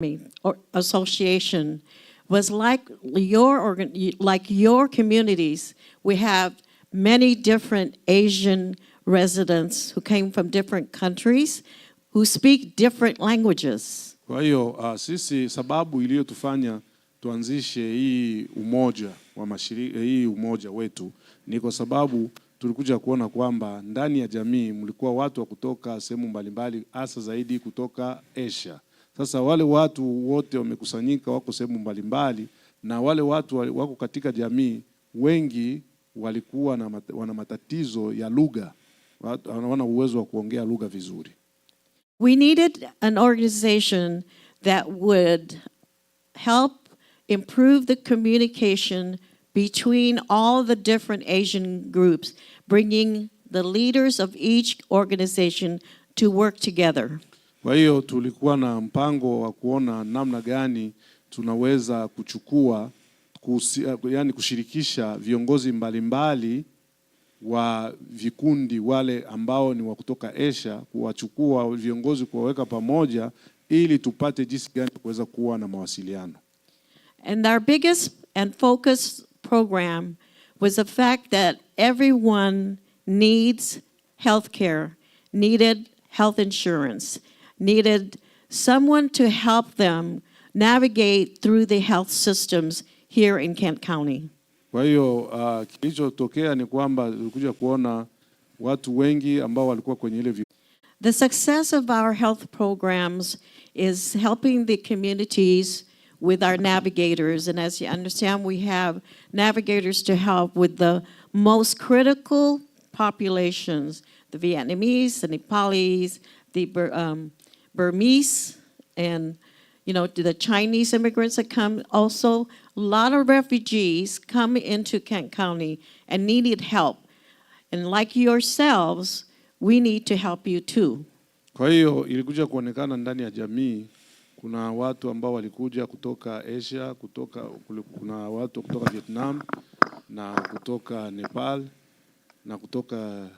or association was like your communities. We have many different Asian residents who came from different countries who speak different languages. Kwa hiyo sisi sababu iliyotufanya tuanzishe hii umoja wa mashirika, hii umoja wetu ni kwa sababu tulikuja kuona kwamba ndani ya jamii mlikuwa watu wa kutoka sehemu mbalimbali, hasa zaidi kutoka Asia. Sasa wale watu wote wamekusanyika, wako sehemu mbalimbali, na wale watu wako katika jamii wengi walikuwa wana matatizo ya lugha, hawana uwezo wa kuongea lugha vizuri. We needed an organization that would help improve the communication between all the different Asian groups, bringing the leaders of each organization to work together. Kwa hiyo tulikuwa na mpango wa kuona namna gani tunaweza kushirikisha viongozi mbalimbali wa vikundi wale ambao ni wa kutoka Asia, kuwachukua viongozi kuwaweka pamoja ili tupate jinsi gani kuweza kuwa na mawasiliano. And our biggest and focus program was the fact that everyone needs health care, needed health insurance, needed someone to help them navigate through the health systems here in Kent County. Kwa hiyo kilichotokea ni kwamba tulikuja kuona watu wengi ambao walikuwa kwenye ile. The success of our health programs is helping the communities with our navigators, and as you understand, we have navigators to help with the most critical populations, the Vietnamese, the Nepalis, the Burmese, and the Chinese immigrants that come. Also, a lot of refugees come into Kent County and needed help. And like yourselves, we need to help you too. Kwa hiyo ilikuja kuonekana ndani ya jamii kuna watu ambao walikuja kutoka Asia, kuna watu kutoka Vietnam na kutoka Nepal na kutoka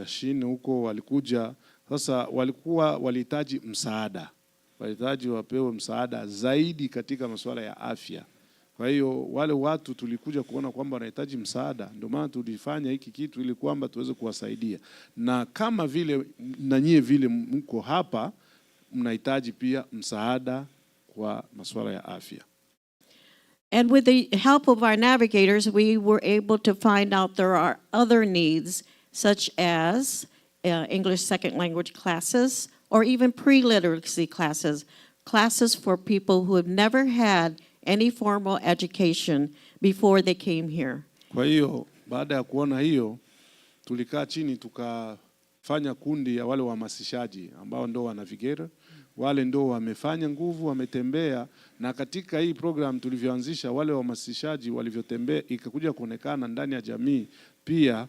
China huko walikuja. Sasa walihitaji msaada. Walihitaji wapewe msaada zaidi katika masuala ya afya. Kwa hiyo wale watu tulikuja kuona kwamba wanahitaji msaada, ndio maana tulifanya hiki kitu ili kwamba tuweze kuwasaidia. Na kama vile na nyie vile mko hapa mnahitaji pia msaada kwa masuala ya afya. And with the help of our navigators, we were able to find out there are other needs such as English second language classes or even pre-literacy classes for people who have never had any formal education before they came here. Kwa hiyo baada ya kuona hiyo tulikaa chini tukafanya kundi ya wale wahamasishaji ambao ndio navigator, wale ndio wamefanya nguvu, wametembea, na katika hii program tulivyoanzisha wale wahamasishaji walivyotembea ikakuja kuonekana ndani ya jamii pia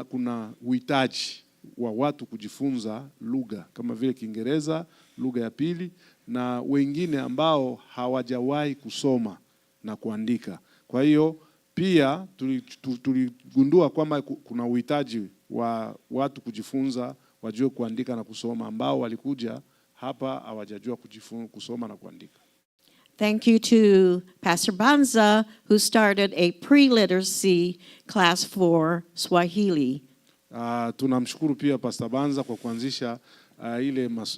kuna uhitaji wa watu kujifunza lugha kama vile Kiingereza, lugha ya pili, na wengine ambao hawajawahi kusoma na kuandika. Kwa hiyo pia tuligundua kwamba kuna uhitaji wa watu kujifunza, wajue kuandika na kusoma, ambao walikuja hapa hawajajua kusoma na kuandika. Thank you to Pastor Banza, who started a pre-literacy class for Swahili. Tunamshukuru pia Pastor Banza kwa kuanzisha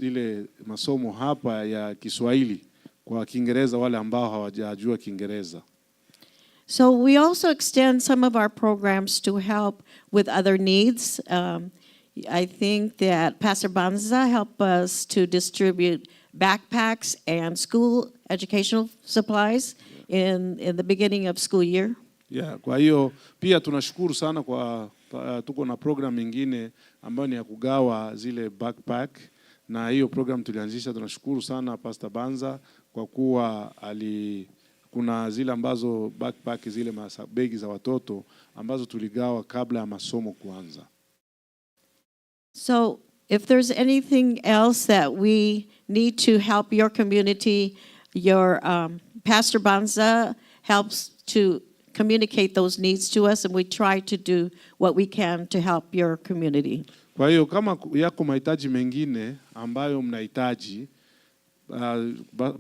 ile masomo hapa ya Kiswahili kwa Kiingereza wale ambao hawajajua Kiingereza. So we also extend some of our programs to help with other needs. I think that Pastor Banza helped us to distribute backpacks and school educational supplies in the beginning of school year. Yeah, kwa hiyo pia tunashukuru sana kwa tuko na program nyingine ambayo ni ya kugawa zile backpack, na hiyo program tulianzisha. Tunashukuru sana Pastor Banza kwa kuwa kuna zile ambazo backpack zile begi za watoto ambazo tuligawa kabla ya masomo kuanza. So if there's anything else that we need to help your community, your Pastor Banza helps to communicate those needs to us, and we try to do what we can to help your community. Kwa hiyo kama yako mahitaji mengine ambayo mnahitaji,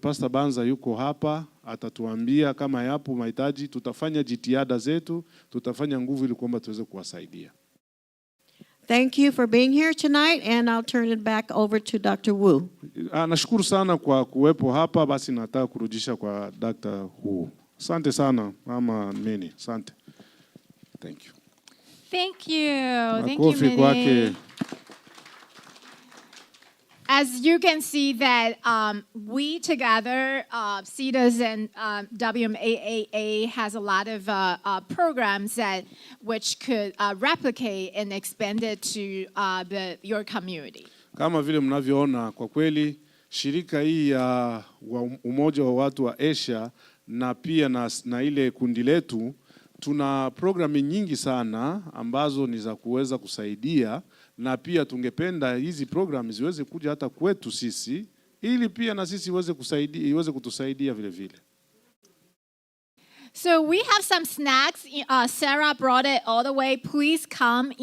Pastor Banza yuko hapa, atatuambia kama yapo mahitaji, tutafanya jitihada zetu, tutafanya nguvu ili kwamba tuweze kuwasaidia. Thank you for being here tonight, and I'll turn it back over to Dr. Wu. Nashukuru sana kwa kuwepo hapa, basi nataka kurudisha kwa Dr. Wu. Asante sana Mama Mini, asante. Thank you. Thank you. Thank you, Makofi kwake. Mwili. As you can see that we together, CEDAS and WMAAA has a lot of programs that which could replicate and expand it to your community. Kama vile mnavyoona, kwa kweli shirika hii ya umoja wa watu wa Asia na pia na ile kundi letu, tuna programu nyingi sana ambazo ni za kuweza kusaidia, na pia tungependa hizi programu ziweze kuja hata kwetu sisi ili pia na sisi iweze kutusaidia vile vile. So we have some snacks. Sarah brought it all the way. Please come,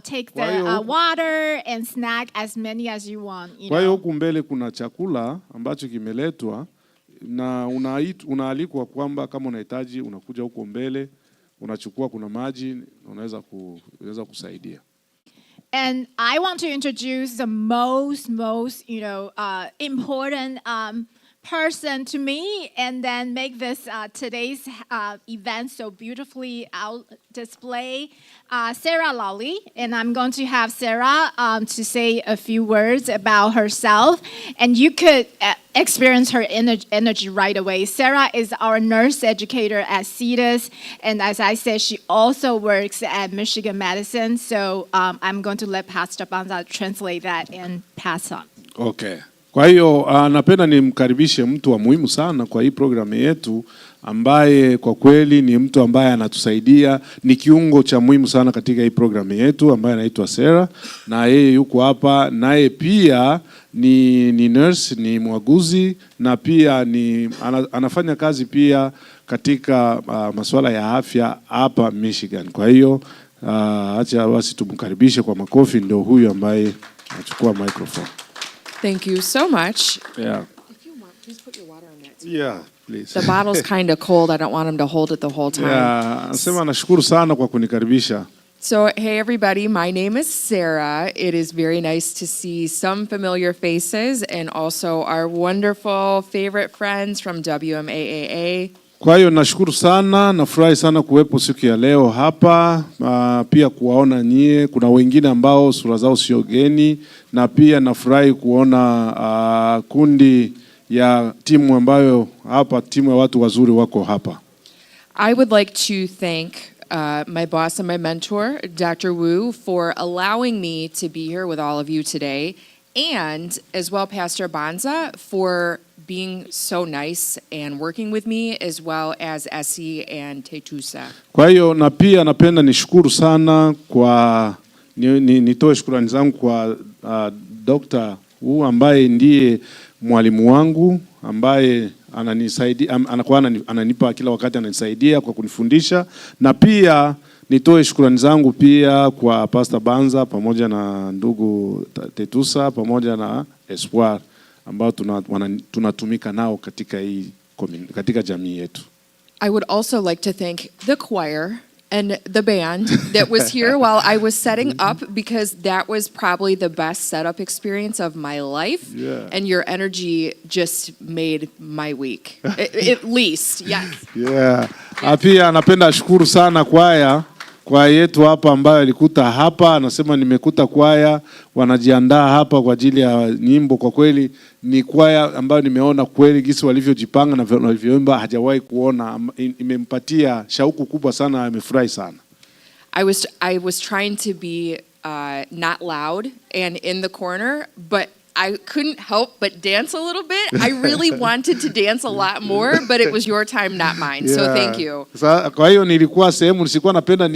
take the water and snack as many as you want. Kwa hiyo huku mbele kuna chakula ambacho kimeletwa, na unaalikwa kwamba kama unahitaji unakuja huko mbele, unachukua, kuna maji, unaweza kusaidia. And I want to introduce the most important person to me, and then make this today's event so beautifully out display. Sarah Lawley, and I'm going to have Sarah to say a few words about herself, and you could experience her energy right away. Sarah is our nurse educator at CEDAS, and as I said, she also works at Michigan Medicine. So I'm going to let Pastor Banza translate that and pass on. Okay. Kwa hiyo napenda nimkaribishe mtu wa muhimu sana kwa hii programu yetu, ambaye kwa kweli ni mtu ambaye anatusaidia, ni kiungo cha muhimu sana katika hii programu yetu, ambaye anaitwa Sarah, na yeye yuko hapa, naye pia ni nurse, ni mwaguzi, na pia anafanya kazi pia katika masuala ya afya hapa Michigan. Kwa hiyo acha basi tumkaribishe kwa makofi, ndio huyu ambaye anachukua microphone. Thank you so much. Yeah. If you want, please put your water on that. Yeah, please. The bottle's kind of cold. I don't want him to hold it the whole time. Yeah, nasema nashukuru sana kwa kunikaribisha. So, hey everybody, my name is Sarah. It is very nice to see some familiar faces and also our wonderful favorite friends from WMAAA. Kwa hiyo nashukuru sana, nafurahi sana kuwepo siku ya leo hapa, pia kuwaona nyie. Kuna wengine ambao sura zao sio geni, na pia nafurahi kuona kundi ya timu ambayo hapa, timu ya watu wazuri wako hapa. I would like to thank my boss and my mentor, Dr. Wu, for allowing me to be here with all of you today, and as well Pastor Banza for being so nice and working with me, as well as Essie and Tetusa. Kwa hiyo na pia napenda nishukuru sana kwa nitoe shukrani zangu kwa Dr. Wu, ambaye ndiye mwalimu wangu, ambaye ananisaidia, ananipa kila wakati, ananisaidia kwa kunifundisha, na pia nitoe shukrani zangu pia kwa Pastor Banza pamoja na ndugu Tetusa pamoja na Espoir, ambao tunatumika nao katika jamii yetu. I would also like to thank the choir and the band that was here while I was setting up, because that was probably the best setup experience of my life. Yeah. And your energy just made my week. At least, yes. Yeah. Pia napenda shukuru sana kwaya yetu hapa ambayo alikuta hapa, anasema nimekuta kwaya wanajiandaa hapa kwa ajili ya nyimbo. Kwa kweli ni kwaya ambayo nimeona kweli gisi walivyojipanga na walivyoimba hajawahi kuona, imempatia shauku kubwa sana, amefurahi sana. I was trying to be not loud and in the corner, but I couldn't help but dance a little bit. I really wanted to dance a lot more, but it was your time, not mine. Yeah. So thank you. Kwa hiyo nilikuwa sehemu, nisikuwa napenda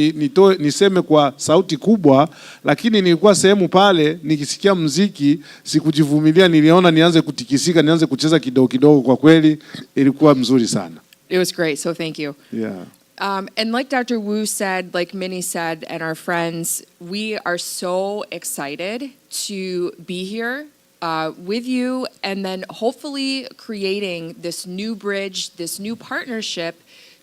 niseme kwa sauti kubwa, lakini nilikuwa sehemu pale nikisikia muziki, sikujivumilia, niliona nianze kutikisika, nianze kucheza kidogo kidogo. Kwa kweli ilikuwa mzuri sana. It was great, so thank you. Yeah. And like Dr. Wu said, like Minnie said, and our friends, we are so excited to be here with you, and then hopefully creating this new bridge, this new partnership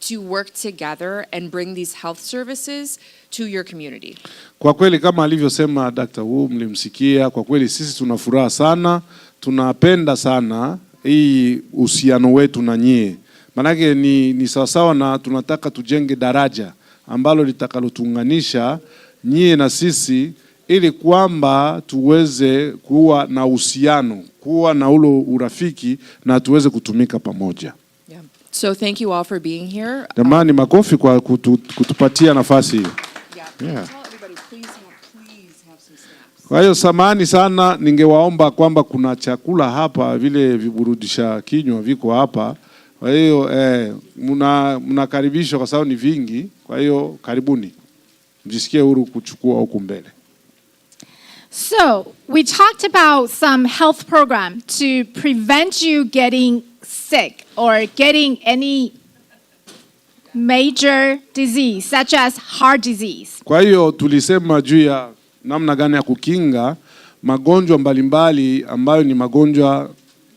to work together and bring these health services to your community. Kwa kweli kama alivyosema Dr. Wu, mlimsikia, kwa kweli sisi tuna furaha sana, tunapenda sana hii uhusiano wetu na nyie. Manake ni sawasawa na tunataka tujenge daraja ambalo litakalotuunganisha nyie na sisi, ili kwamba tuweze kuwa na uhusiano, kuwa na ulo urafiki na tuweze kutumika pamoja. Yeah. So thank you all for being here. Jamani, makofi kwa kutupatia nafasi hii. Yeah. Kwa hiyo samahani sana, ningewaomba kwamba kuna chakula hapa, vile viburudisha kinywa viko hapa. Kwa hiyo mnakaribishwa kwa sababu ni vingi. Kwa hiyo karibuni, mjisikie huru kuchukua huku mbele. So we talked about some health program to prevent you getting sick or getting any major disease such as heart disease. Kwa hiyo tulisema juu ya namna gani ya kukinga magonjwa mbalimbali ambayo ni magonjwa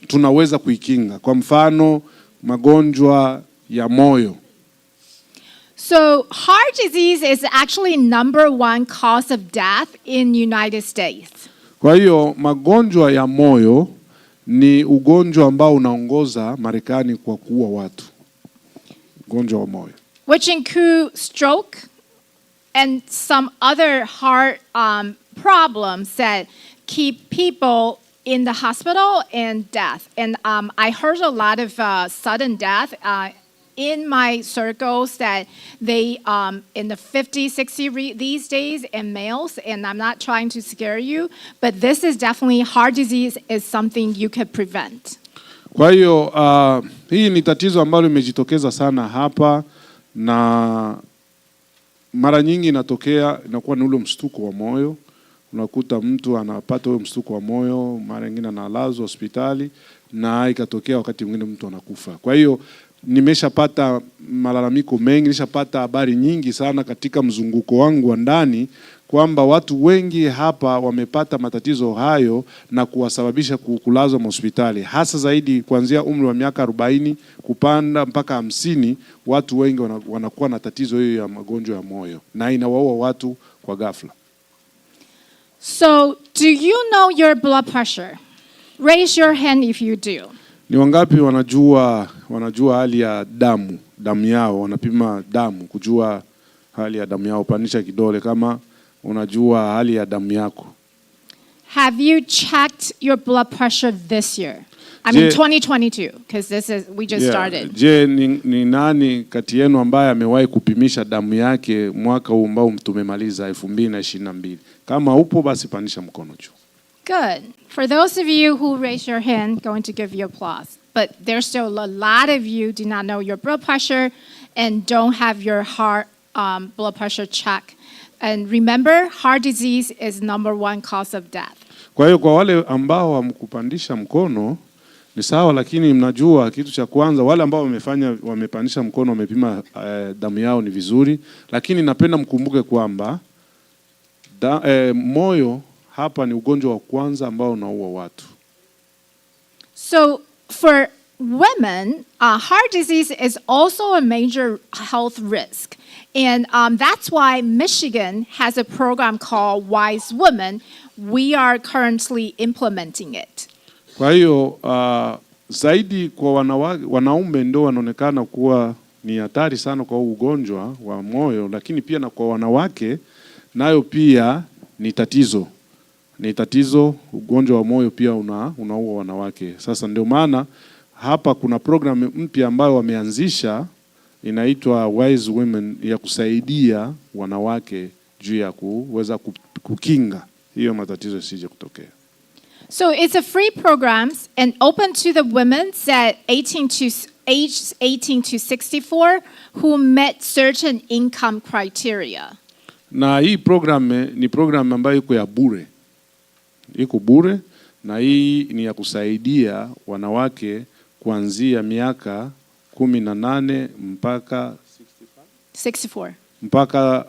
tunaweza kuikinga. Kwa mfano magonjwa ya moyo. So heart disease is actually number 1 cause of death in United States. Kwa hiyo magonjwa ya moyo ni ugonjwa ambao unaongoza Marekani kwa kuua watu. Ugonjwa wa moyo. Which include stroke and some other heart problems that keep people in the hospital and death. And I heard a lot of sudden death in my circles that they in the 50, 60 these days and males, and I'm not trying to scare you, but this is definitely heart disease is something you could prevent. Kwa hiyo hii ni tatizo ambalo limejitokeza sana hapa, na mara nyingi inakuwa ni ule mshtuko wa moyo. Unakuta mtu anapata ule mshtuko wa moyo, mara nyingine analazwa hospitali na ikatokea wakati mwingine mtu anakufa. Kwa hiyo nimeshapata malalamiko mengi, nimeshapata habari nyingi sana katika mzunguko wangu wa ndani kwamba watu wengi hapa wamepata matatizo hayo na kuwasababisha kulazwa hospitali, hasa zaidi kuanzia umri wa miaka 40 kupanda mpaka 50. Watu wengi wanakuwa na tatizo hiyo ya magonjwa ya moyo na inawaua watu kwa ghafla. So, do you know your blood pressure? Raise your hand if you do. Ni wangapi wanajua hali ya damu yao, wanapima damu kujua hali ya damu yao? Panisha kidole kama unajua hali ya damu yako. Have you checked your blood pressure this year? I mean 2022, because we just started. Je, ni nani kati yenu ambaye amewahi kupimisha damu yake mwaka huu ambao tumemaliza 2022? Kama upo basi panisha mkono juu. Good. For those of you who raise your hand, going to give you applause. But there's still a lot of you do not know your blood pressure and don't have your heart blood pressure check. And remember, heart disease is number 1 cause of death. Kwa hiyo kwa wale ambao hamkupandisha mkono ni sawa, lakini mnajua kitu cha kwanza, wale ambao wamepandisha mkono wamepima damu yao ni vizuri, lakini napenda mkumbuke kwamba moyo hapa ni ugonjwa wa kwanza ambao unaua watu. So for women, heart disease is also a major health risk. And that's why Michigan has a program called Wise Women. We are currently implementing it. Kwa hiyo zaidi kwa wanaume ndio wanaonekana kuwa ni hatari sana kwa ugonjwa wa moyo, lakini pia na kwa wanawake nayo pia ni tatizo. Ni tatizo, ugonjwa wa moyo pia unaua wanawake. Sasa ndio maana hapa kuna program mpya ambayo wameanzisha inaitwa Wise Women ya kusaidia wanawake juu ya kuweza kukinga hiyo matatizo sije kutokea. So it's a free program and open to the women that aged 18 to 64 who met certain income criteria. Na hii program ni program ambayo iko ya bure. Iko bure, na hii ni ya kusaidia wanawake kuanzia miaka 18 mpaka 64 mpaka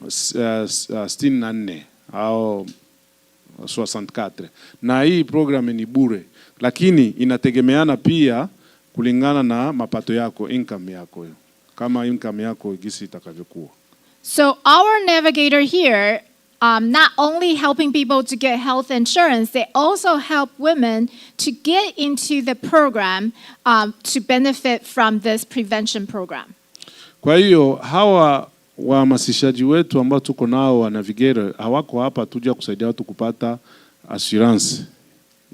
64 au 64. Na hii program ni bure, lakini inategemeana pia kulingana na mapato yako, income yako, kama income yako gisi itakavyokuwa. So our navigator here, not only helping people to get health insurance, they also help women to get into the program to benefit from this prevention program. Kwa hiyo hawa wahamasishaji wetu ambao tuko nao wa navigator hawako hapa tuja kusaidia watu kupata assurance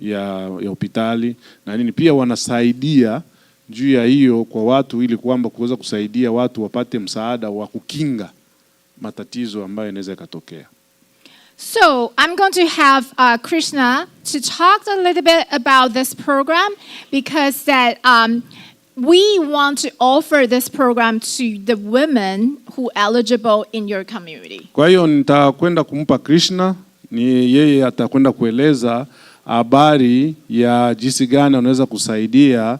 ya hospitali na nini, pia wanasaidia juu ya hiyo kwa watu ili kwamba kuweza kusaidia watu wapate msaada wa kukinga matatizo ambayo yanaweza katokea. So I'm going to have Krishna to talk a little bit about this program, because that we want to offer this program to the women who are eligible in your community. Kwa hiyo nitakwenda kumpa Krishna, ni yeye atakwenda kueleza habari ya jinsi gani anaweza kusaidia.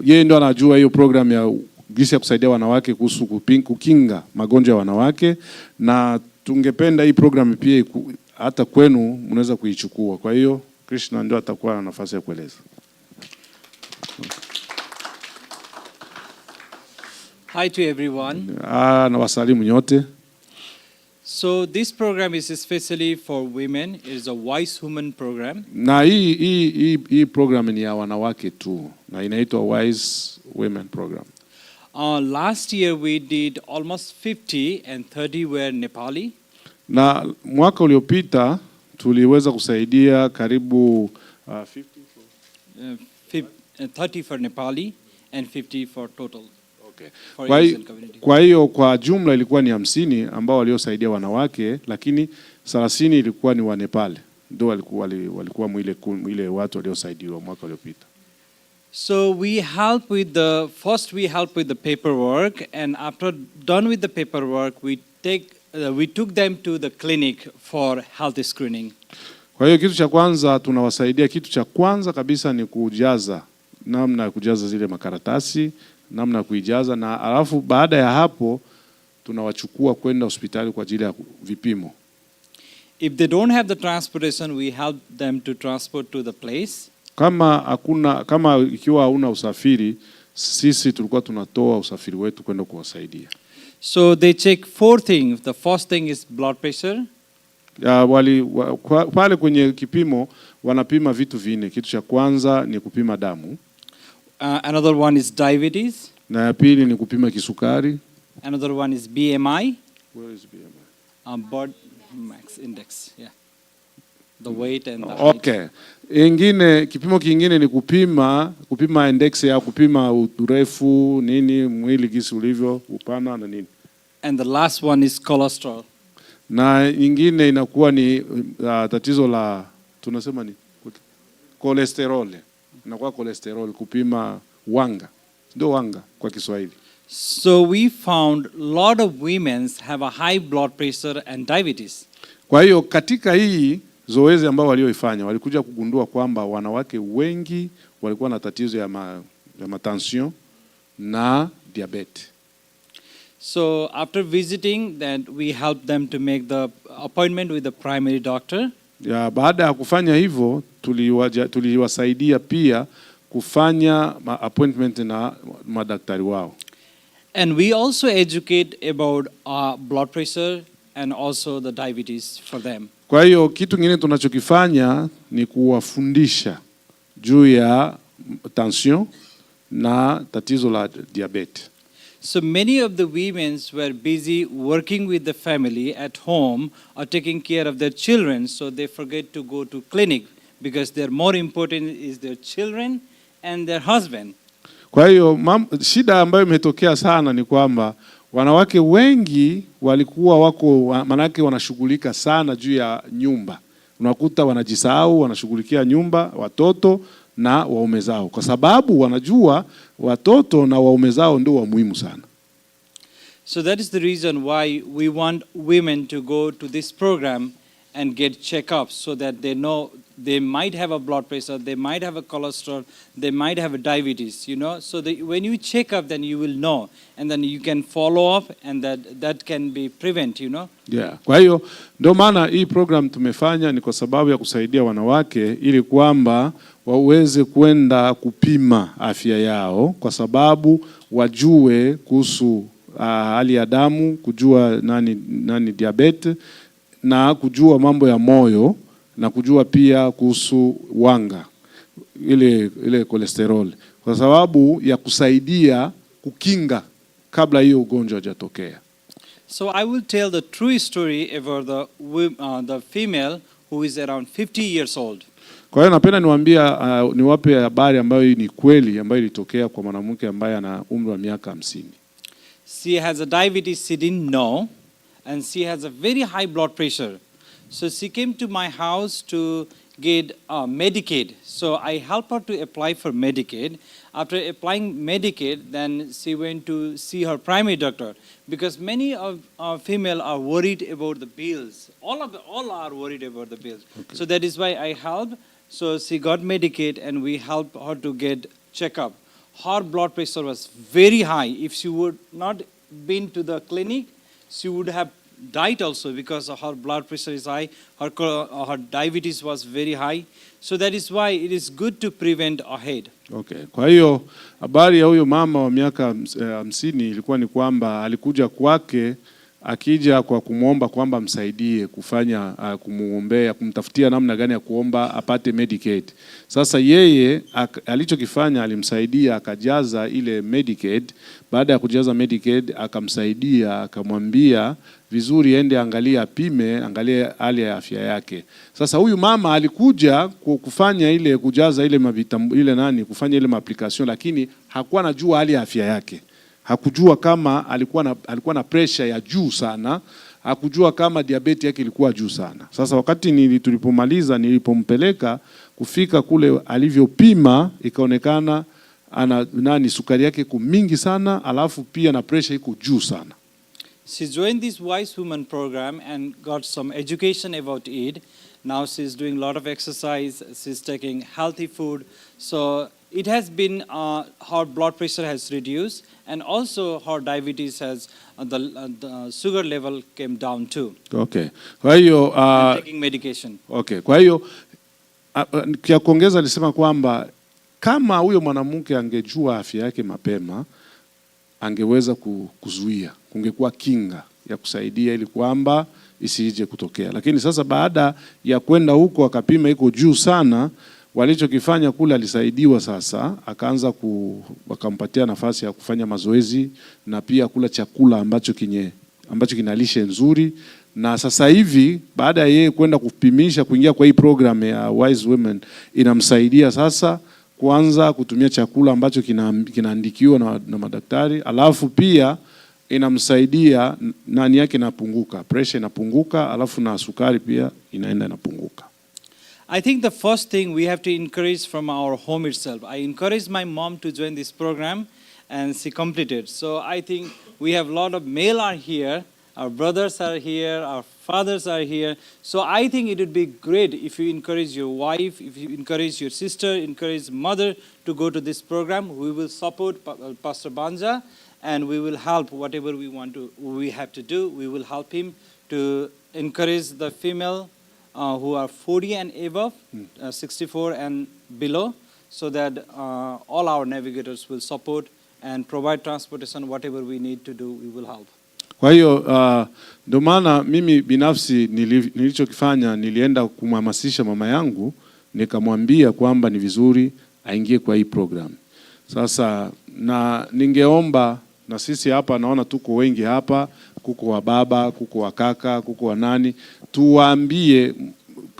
Yeye ndo anajua hiyo program ya jinsi ya kusaidia wanawake kuhusu kukinga magonjwa ya wanawake, na tungependa hii program pia hata kwenu mnaweza kuichukua. Kwa hiyo Krishna ndio atakuwa na nafasi ya kueleza. Hi to everyone. Na wasalimu nyote. So this program is especially for women. It is a Wise Woman program. Na hii program ni ya wanawake tu na inaitwa Wise Women program. Last year we did almost 50 and 30 were Nepali. Na mwaka uliopita tuliweza kusaidia karibu 30 for Nepali and 50 for total. Okay. Kwa hiyo kwa jumla ilikuwa ni 50 ambao waliosaidia wanawake, lakini 30 ilikuwa ni wa Nepal. Ndio walikuwa mwile watu waliosaidiwa mwaka uliopita. So we help with the paperwork, and after done with the paperwork we took them to the clinic for health screening. Kwa hiyo kitu cha kwanza tunawasaidia, kitu cha kwanza kabisa ni kujaza, namna ya kujaza zile makaratasi, namna ya kuijaza, na alafu baada ya hapo tunawachukua kwenda hospitali kwa ajili ya vipimo. If they don't have the transportation, we help them to transport to the place. Kama ikiwa hauna usafiri, sisi tulikuwa tunatoa usafiri wetu kwenda kuwasaidia. So they check 4 things. The first thing is blood pressure. Pale kwenye kipimo wanapima vitu vinne. Kitu cha kwanza ni kupima damu. Another one is diabetes. Na ya pili ni kupima kisukari. Another one is BMI. Where is BMI? Body mass index. Yeah. The weight and the height. Okay. Kipimo kingine ni kupima index ya kupima urefu, nini, mwili gisi ulivyo, upana na nini. And the last one is cholesterol. Na nyingine inakuwa ni tatizo la tunasema ni cholesterol. Inakuwa cholesterol, kupima wanga. Ndio wanga kwa Kiswahili. So we found a lot of women have a high blood pressure and diabetes. Kwa hiyo katika hii zoezi ambao walioifanya walikuja kugundua kwamba wanawake wengi walikuwa na tatizo ya matension na diabetes. So after visiting that, we helped them to make the appointment with the primary doctor. Ya baada ya kufanya hivyo tuliwasaidia pia kufanya appointment na madaktari wao. And we also educate about blood pressure and also the diabetes for them. Kwa hiyo kitu kingine tunachokifanya ni kuwafundisha juu ya tension na tatizo la diabetes. So many of the women were busy working with the family at home or taking care of their children, so they forget to go to clinic because their more important is their children and their husband. Kwa hiyo shida ambayo imetokea sana ni kwamba wanawake wengi walikuwa manake wanashughulika sana juu ya nyumba. Unakuta wanajisahau, wanashughulikia nyumba, watoto na waume zao, kwa sababu wanajua watoto na waume zao ndio wa muhimu sana. So that is the reason why we want women to go to this program and get checkups so that they know they might have a blood pressure, they might have a cholesterol, they might have a diabetes, So when you check up, then you will know, and then you can follow up, and that can be prevent, Yeah. Kwa hiyo ndio maana hii program tumefanya ni kwa sababu ya kusaidia wanawake ili kwamba waweze kwenda kupima afya yao, kwa sababu wajue kuhusu hali ya damu, kujua nani diabetes, na kujua mambo ya moyo, na kujua pia kuhusu wanga ile cholesterol, kwa sababu ya kusaidia kukinga kabla hiyo ugonjwa hujatokea. So I will tell the true story about the female who is around 50 years old. Kwa hiyo napenda niwape habari ambayo ni kweli, ambayo ilitokea kwa mwanamke ambaye ana umri wa miaka 50. She has a diabetes she didn't know, and she has a very high blood pressure. So she came to my house to get Medicaid. So I helped her to apply for Medicaid. After applying Medicaid, then she went to see her primary doctor, because many of female are worried about the bills. All are worried about the bills. Okay. So that is why I helped. So she got Medicaid, and we helped her to get checkup. Her blood pressure was very high. If she would not been to the clinic, she would have died also, because her blood pressure is high, her diabetes was very high. So that is why it is good to prevent ahead. Okay. Kwa hiyo habari ya huyo mama wa miaka 50 ilikuwa ni kwamba alikuja kwake akija kwa kumuomba kwamba msaidie kufanya kumuombea, kumtafutia namna gani ya kuomba apate Medicaid. Sasa yeye alichokifanya, alimsaidia akajaza ile Medicaid. Baada ya kujaza Medicaid akamsaidia, akamwambia vizuri ende angalia apime, angalie hali ya afya yake. Sasa huyu mama alikuja kufanya ile kujaza ile kufanya ile application, lakini hakuwa anajua hali ya afya yake. Hakujua kama alikuwa na pressure ya juu sana, hakujua kama diabetes yake ilikuwa juu sana. Sasa wakati tulipomaliza, nilipompeleka kufika kule alivyopima, ikaonekana sukari yake iko mingi sana, alafu pia na pressure iko juu sana. She joined this Wise Woman program and got some education about it. Now she's doing a lot of exercise, she's taking healthy food. So it has been, her blood pressure has reduced, and also her diabetes has, the sugar level came down too. Okay. Kwa hiyo taking medication. Okay. Kwa hiyo kia kuongeza alisema kwamba kama huyo mwanamke angejua afya yake mapema, angeweza kuzuia, kungekuwa kinga ya kusaidia ili kwamba isije kutokea. Lakini sasa baada ya kwenda huko akapima iko juu sana, walichokifanya kule alisaidiwa sasa, akaanza wakampatia nafasi ya kufanya mazoezi na pia kula chakula ambacho kina lishe nzuri. Na sasa hivi baada ya yeye kwenda kupimisha, kuingia kwa hii program ya Wise Women, inamsaidia sasa kuanza kutumia chakula ambacho kinaandikiwa na madaktari, alafu pia inamsaidia nani yake inapunguka, pressure inapunguka, alafu na sukari pia inapunguka. I think the first thing we have to encourage from our home itself. I encouraged my mom to join this program, and she completed. So I think we have a lot of male are here, our brothers are here, our fathers are here. So I think it would be great if you encourage your wife, if you encourage your sister, encourage mother to go to this program. We will support Pastor Banja, and we will help whatever we have to do. We will help him to encourage the female who are 40 and above, 64 and below, so that all our navigators will support and provide transportation. Whatever we need to do, we will help. Kwa hiyo ndio maana mimi binafsi nilichokifanya, nilienda kumhamasisha mama yangu, nikamwambia kwamba ni vizuri aingie kwa hii program. Sasa na ningeomba, na sisi hapa naona tuko wengi hapa, kuko wa baba, kuko wa kaka, kuko wa nani, tuwaambie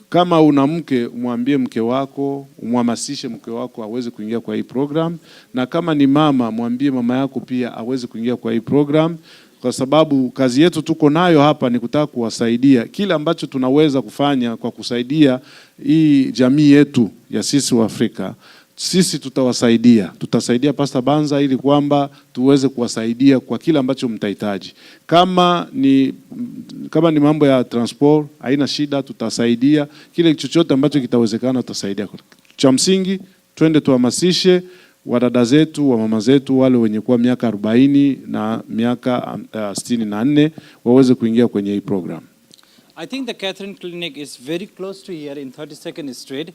kama una mke, mwambie mke wako, umhamasishe mke wako aweze kuingia kwa hii program, na kama ni mama, mwambie mama yako pia aweze kuingia kwa hii program, kwa sababu kazi yetu tuko nayo hapa ni kutaka kuwasaidia kila ambacho tunaweza kufanya kwa kusaidia hii jamii yetu ya sisi wa Afrika. sisi tutasaidia Pastor Banza ili kwamba tuweze kuwasaidia kwa kila ambacho mtahitaji. Kama ni mambo ya transport, haina shida, tutasaidia kile chochote ambacho kitawezekana, tutasaidia. Cha msingi twende tuhamasishe wadada zetu, wa mama zetu wale wenye kuwa miaka 40 na miaka 64 waweze kuingia kwenye hii program. I think the Catherine Clinic is very close to here in 32nd Street,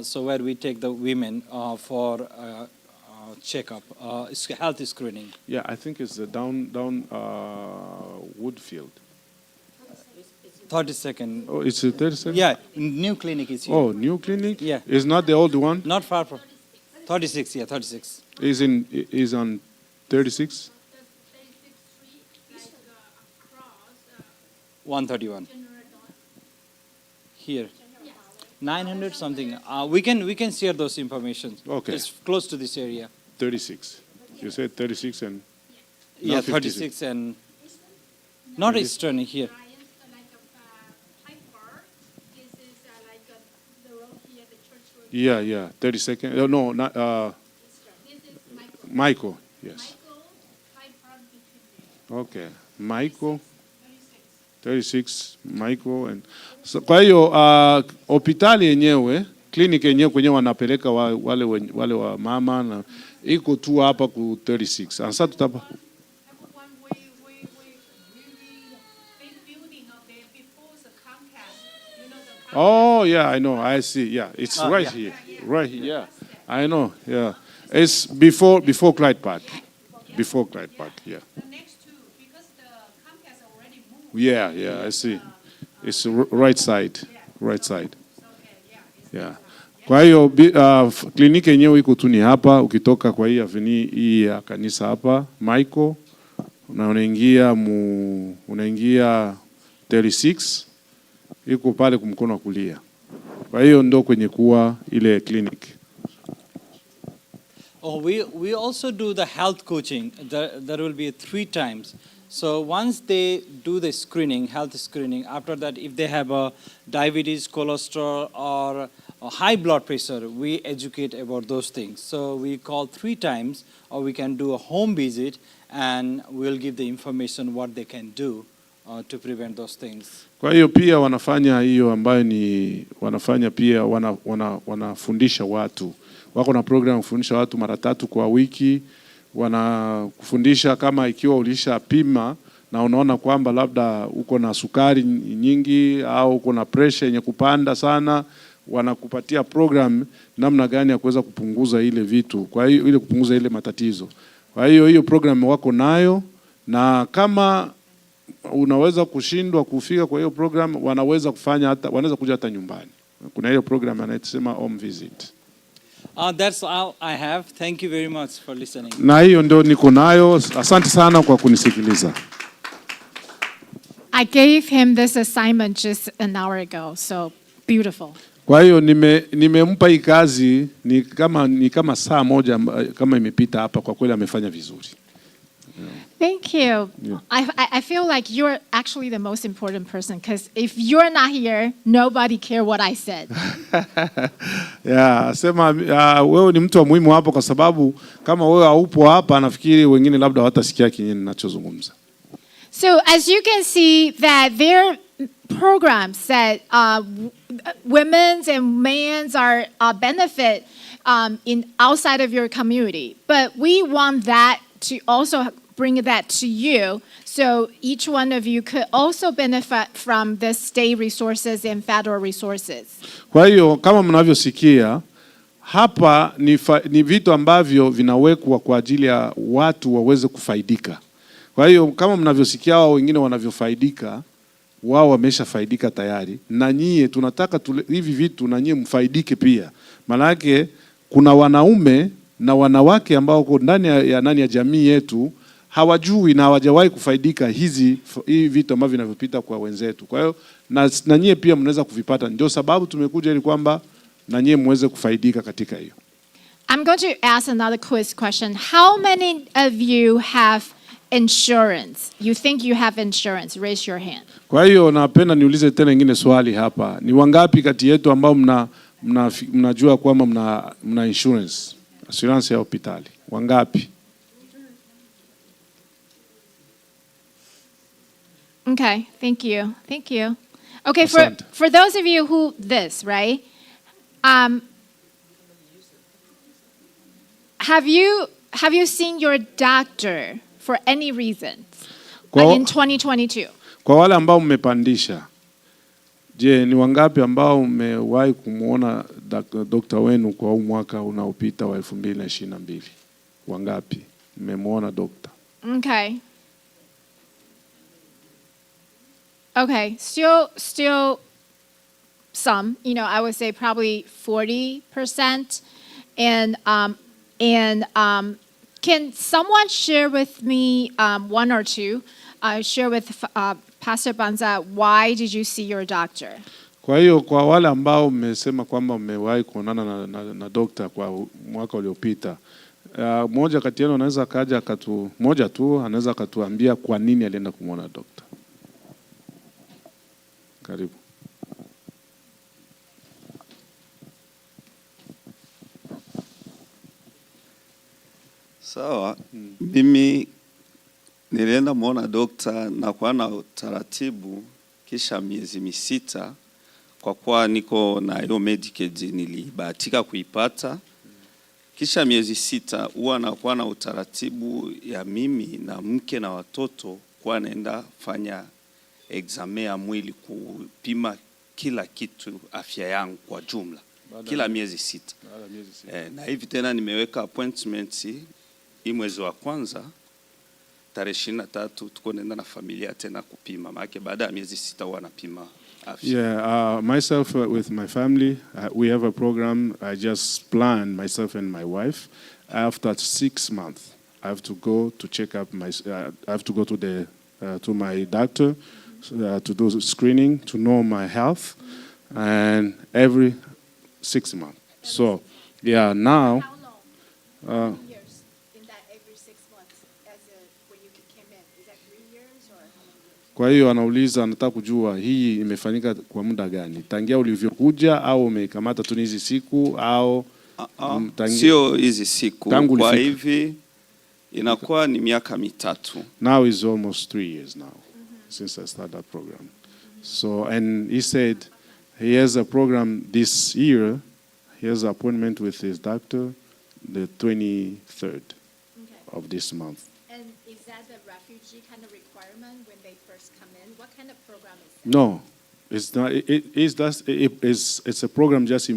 so where we take the women for checkup, health screening. Yeah, I think it's down Woodfield. 32nd. Oh, it's a 32nd? Yeah, new clinic is here. Oh, new clinic? Yeah. It's not the old one? Not far from 36, yeah, 36. Is on 36? 131. Here. 900 something. We can share those information. Okay. It's close to this area. 36. You said 36 and... Yeah, not 36 and... Not Eastern, here. Yeah, 32nd. No, not... Michael, yes. Okay, Michael... 36 Michael and so, kwa hiyo hospitali yenyewe, kliniki yenyewe kwenyewe wanapeleka wale wa mama na iko tu hapa ku 36. Sasa tutapa Oh yeah, I know. I see. Yeah, it's right here. Right here. Yeah. I know. Yeah. It's before Clyde Park. Before Clyde Park, yeah. Yeah, I see. It's right side. Yeah. Kwa hiyo kliniki yenyewe iko tu ni hapa, ukitoka kwa hii avenue hii ya kanisa hapa, Michael, na unaingia 36, iko pale kumkono wa kulia. Kwa hiyo ndo kwenye kuwa ile clinic. Oh, we also do the health coaching. There will be 3 times. So once they do the screening, health screening, after that, if they have a diabetes, cholesterol, or a high blood pressure, we educate about those things. So we call 3 times, or we can do a home visit, and we'll give the information what they can do to prevent those things. Kwa hiyo pia wanafanya hiyo ambayo wanafanya pia wanafundisha watu. Wako na program kufundisha watu mara 3 kwa wiki. Wanakufundisha kama ikiwa ulishapima na unaona kwamba labda uko na sukari nyingi au uko na pressure yenye kupanda sana, wanakupatia program namna gani ya kuweza kupunguza ile vitu, kwa hiyo ile kupunguza ile matatizo. Kwa hiyo program wako nayo, na kama unaweza kushindwa kufika kwa hiyo program, wanaweza kuja hata nyumbani. Kuna hiyo program anayosema home visit. That's all I have. Thank you very much for listening. Na hiyo ndio niko nayo. Asante sana kwa kunisikiliza. I gave him this assignment just an hour ago, so beautiful. Kwa hiyo nimempa hii kazi ni kama saa moja kama imepita hapa, kwa kweli amefanya vizuri. Thank you. Yeah. I feel like you're actually the most important person, because if you're not here, nobody care what I said. Yeah, sema wewe ni mtu wa muhimu hapo, kwa sababu kama wewe haupo hapa, nafikiri wengine labda hawatasikia kile ninachozungumza. So as you can see that there are programs that women's and men's are benefit in outside of your community, but we want that to also bring that to you, so each one of you could also benefit from the state resources and federal resources. Kwa hiyo kama mnavyosikia hapa ni vitu ambavyo vinawekwa kwa ajili ya watu waweze kufaidika. Kwa hiyo kama mnavyosikia wao wengine wanavyofaidika, wao wameshafaidika tayari, na nyie tunataka hivi vitu na nyie mfaidike pia. Maana yake kuna wanaume na wanawake ambao wako ndani ya jamii yetu hawajui na hawajawahi kufaidika hivi vitu ambavyo vinavyopita kwa wenzetu. Kwa hiyo na nyie pia mnaweza kuvipata. Ndio sababu tumekuja ili kwamba na nyie muweze kufaidika katika hiyo. I'm going to ask another quiz question. How many of you have insurance? You think you have insurance? Raise your hand. Kwa hiyo napenda niulize tena ingine swali hapa. Ni wangapi kati yetu ambao mnajua kwamba mna insurance ya hospitali? Wangapi? Okay, thank you. Thank you. Okay, Asante. for those of you who right? Have you seen your doctor for any reason in 2022? Kwa wale ambao mmepandisha, je, ni wangapi ambao mmewahi kumuona daktari wenu kwa huu mwaka unaopita wa 2022? Wangapi mmemuona daktari? Okay. Okay, still some, I would say probably 40%. And can someone share with me one or two, share with Pastor Banza, why did you see your doctor? Kwa hiyo kwa wale ambao mmesema kwamba mmewahi kuonana na daktari kwa mwaka uliopita, mmoja kati yenu anaweza kaja mmoja tu anaweza katuambia kwa nini alienda kumuona daktari. Karibu. Sawa, mimi nilienda muona daktari na kwa na utaratibu kisha miezi misita, kwa kuwa niko na hiyo Medicaid nilibahatika kuipata. Kisha miezi sita huwa nakuwa na utaratibu ya mimi na mke na watoto kwa naenda fanya exam ya mwili, kupima kila kitu afya yangu kwa jumla kila miezi sita. Na hivi tena nimeweka appointment hii mwezi wa kwanza tarehe 23 tuko nenda na familia tena kupima, maana baada ya miezi sita huwa napima afya. Yeah, myself with my family, we have a program I just planned, myself and my wife. After 6 months, I have to go to check up I have to go to the to my doctor to do screening to know my health, and every 6 months. So, yeah, now. How long? Years in that every 6 months when you came in? Is that 3 years or how many years? Kwa hiyo anauliza, anataka kujua hii imefanyika kwa muda gani? Tangia ulivyokuja au umekamata tu hizi siku au sio hizi siku? Kwa hivi inakuwa ni miaka mitatu. Now is almost 3 years now since I started that program. So, and he said he has a program this year. He has an appointment with his doctor the 23rd of this month. And is that the refugee kind of requirement when they first come in? What kind of program is that? No, it's not. It's a program just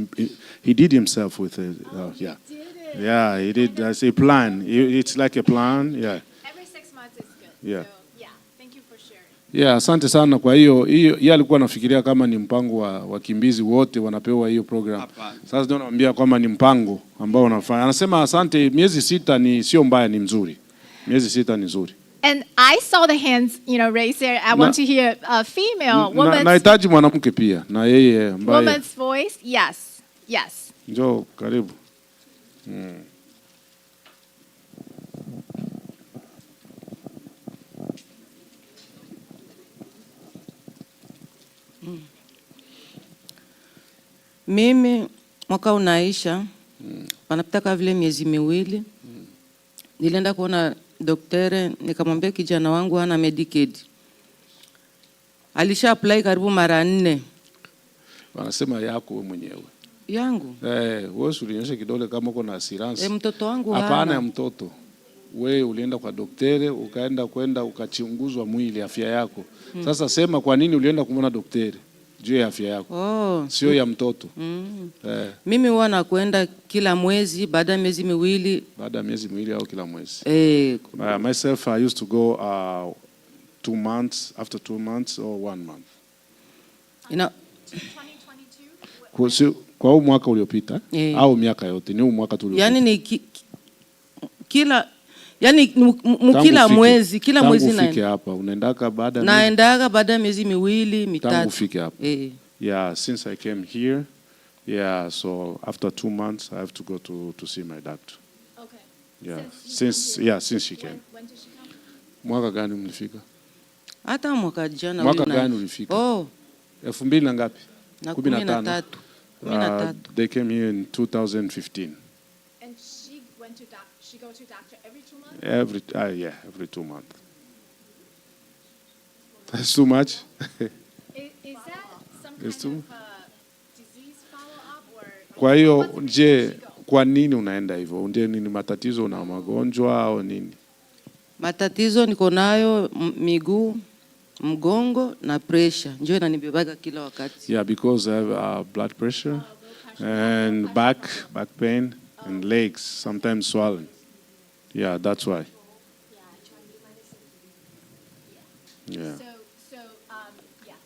he did himself with it. Yeah. He did it. Yeah, he did. That's a plan. It's like a plan. Yeah. Every 6 months is good. Yeah. So, yeah, thank you for sharing. Yeah, asante sana. Kwa hiyo yeye alikuwa anafikiria kama ni mpango wa wakimbizi wote wanapewa hiyo program. Sasa ndio naambia kwamba ni mpango ambao unafanya. Anasema asante, miezi 6 ni sio mbaya, ni mzuri. Miezi 6 ni nzuri. And I saw the hands, raised there. I want to hear a female woman's Nahitaji mwanamke pia na yeye ambaye woman's voice. Yes. Yes. Njoo karibu. Mimi mwaka unaisha, panapita vile miezi miwili, nilienda kuona daktari, nikamwambia kijana wangu hana Medicaid. Alisha apply karibu mara 4. Wanasema yako wewe mwenyewe. Yangu? Wewe ulionyesha kidole kama uko na assurance. Mtoto wangu hana. Hapana ya mtoto. Wewe ulienda kwa daktari, kwenda ukachunguzwa mwili, afya yako. Sasa sema kwa nini ulienda kumwona daktari? Juu ya afya yako. Sio ya mtoto. Mimi huwa nakwenda kila mwezi, baada ya miezi miwili. Baada ya miezi miwili au kila mwezi. Myself, I used to go 2 months, after 2 months or 1 month. 2022? Kwa huu mwaka uliopita au miaka yote? Ni huu mwaka tu uliopita. Yaani ni kila mwezi, kila mwezi naenda. Tangu ufike hapa, unaendaka baada naendaga baada ya miezi miwili, mitatu. Tangu ufike hapa. Yeah, since I came here, yeah, so after 2 months I have to go to see my doctor. Okay. Yeah, since she came. When did she come? Mwaka gani mlifika? Hata mwaka jana. Mwaka gani ulifika? 2000 na ngapi? 13. They came here in 2015. And she go to doctor every 2 months? Every 2 months. That's too much. Is that some It's kind too- of disease follow-up or? Kwa hiyo What's the reason je, she go? kwa nini unaenda hivyo? Ndio nini matatizo na magonjwa au nini? Matatizo niko nayo miguu, mgongo na pressure. Njoo inanibebaga kila wakati. Yeah, because I have blood pressure and back pain and legs sometimes swollen. Yeah, that's why. Yeah. Yeah,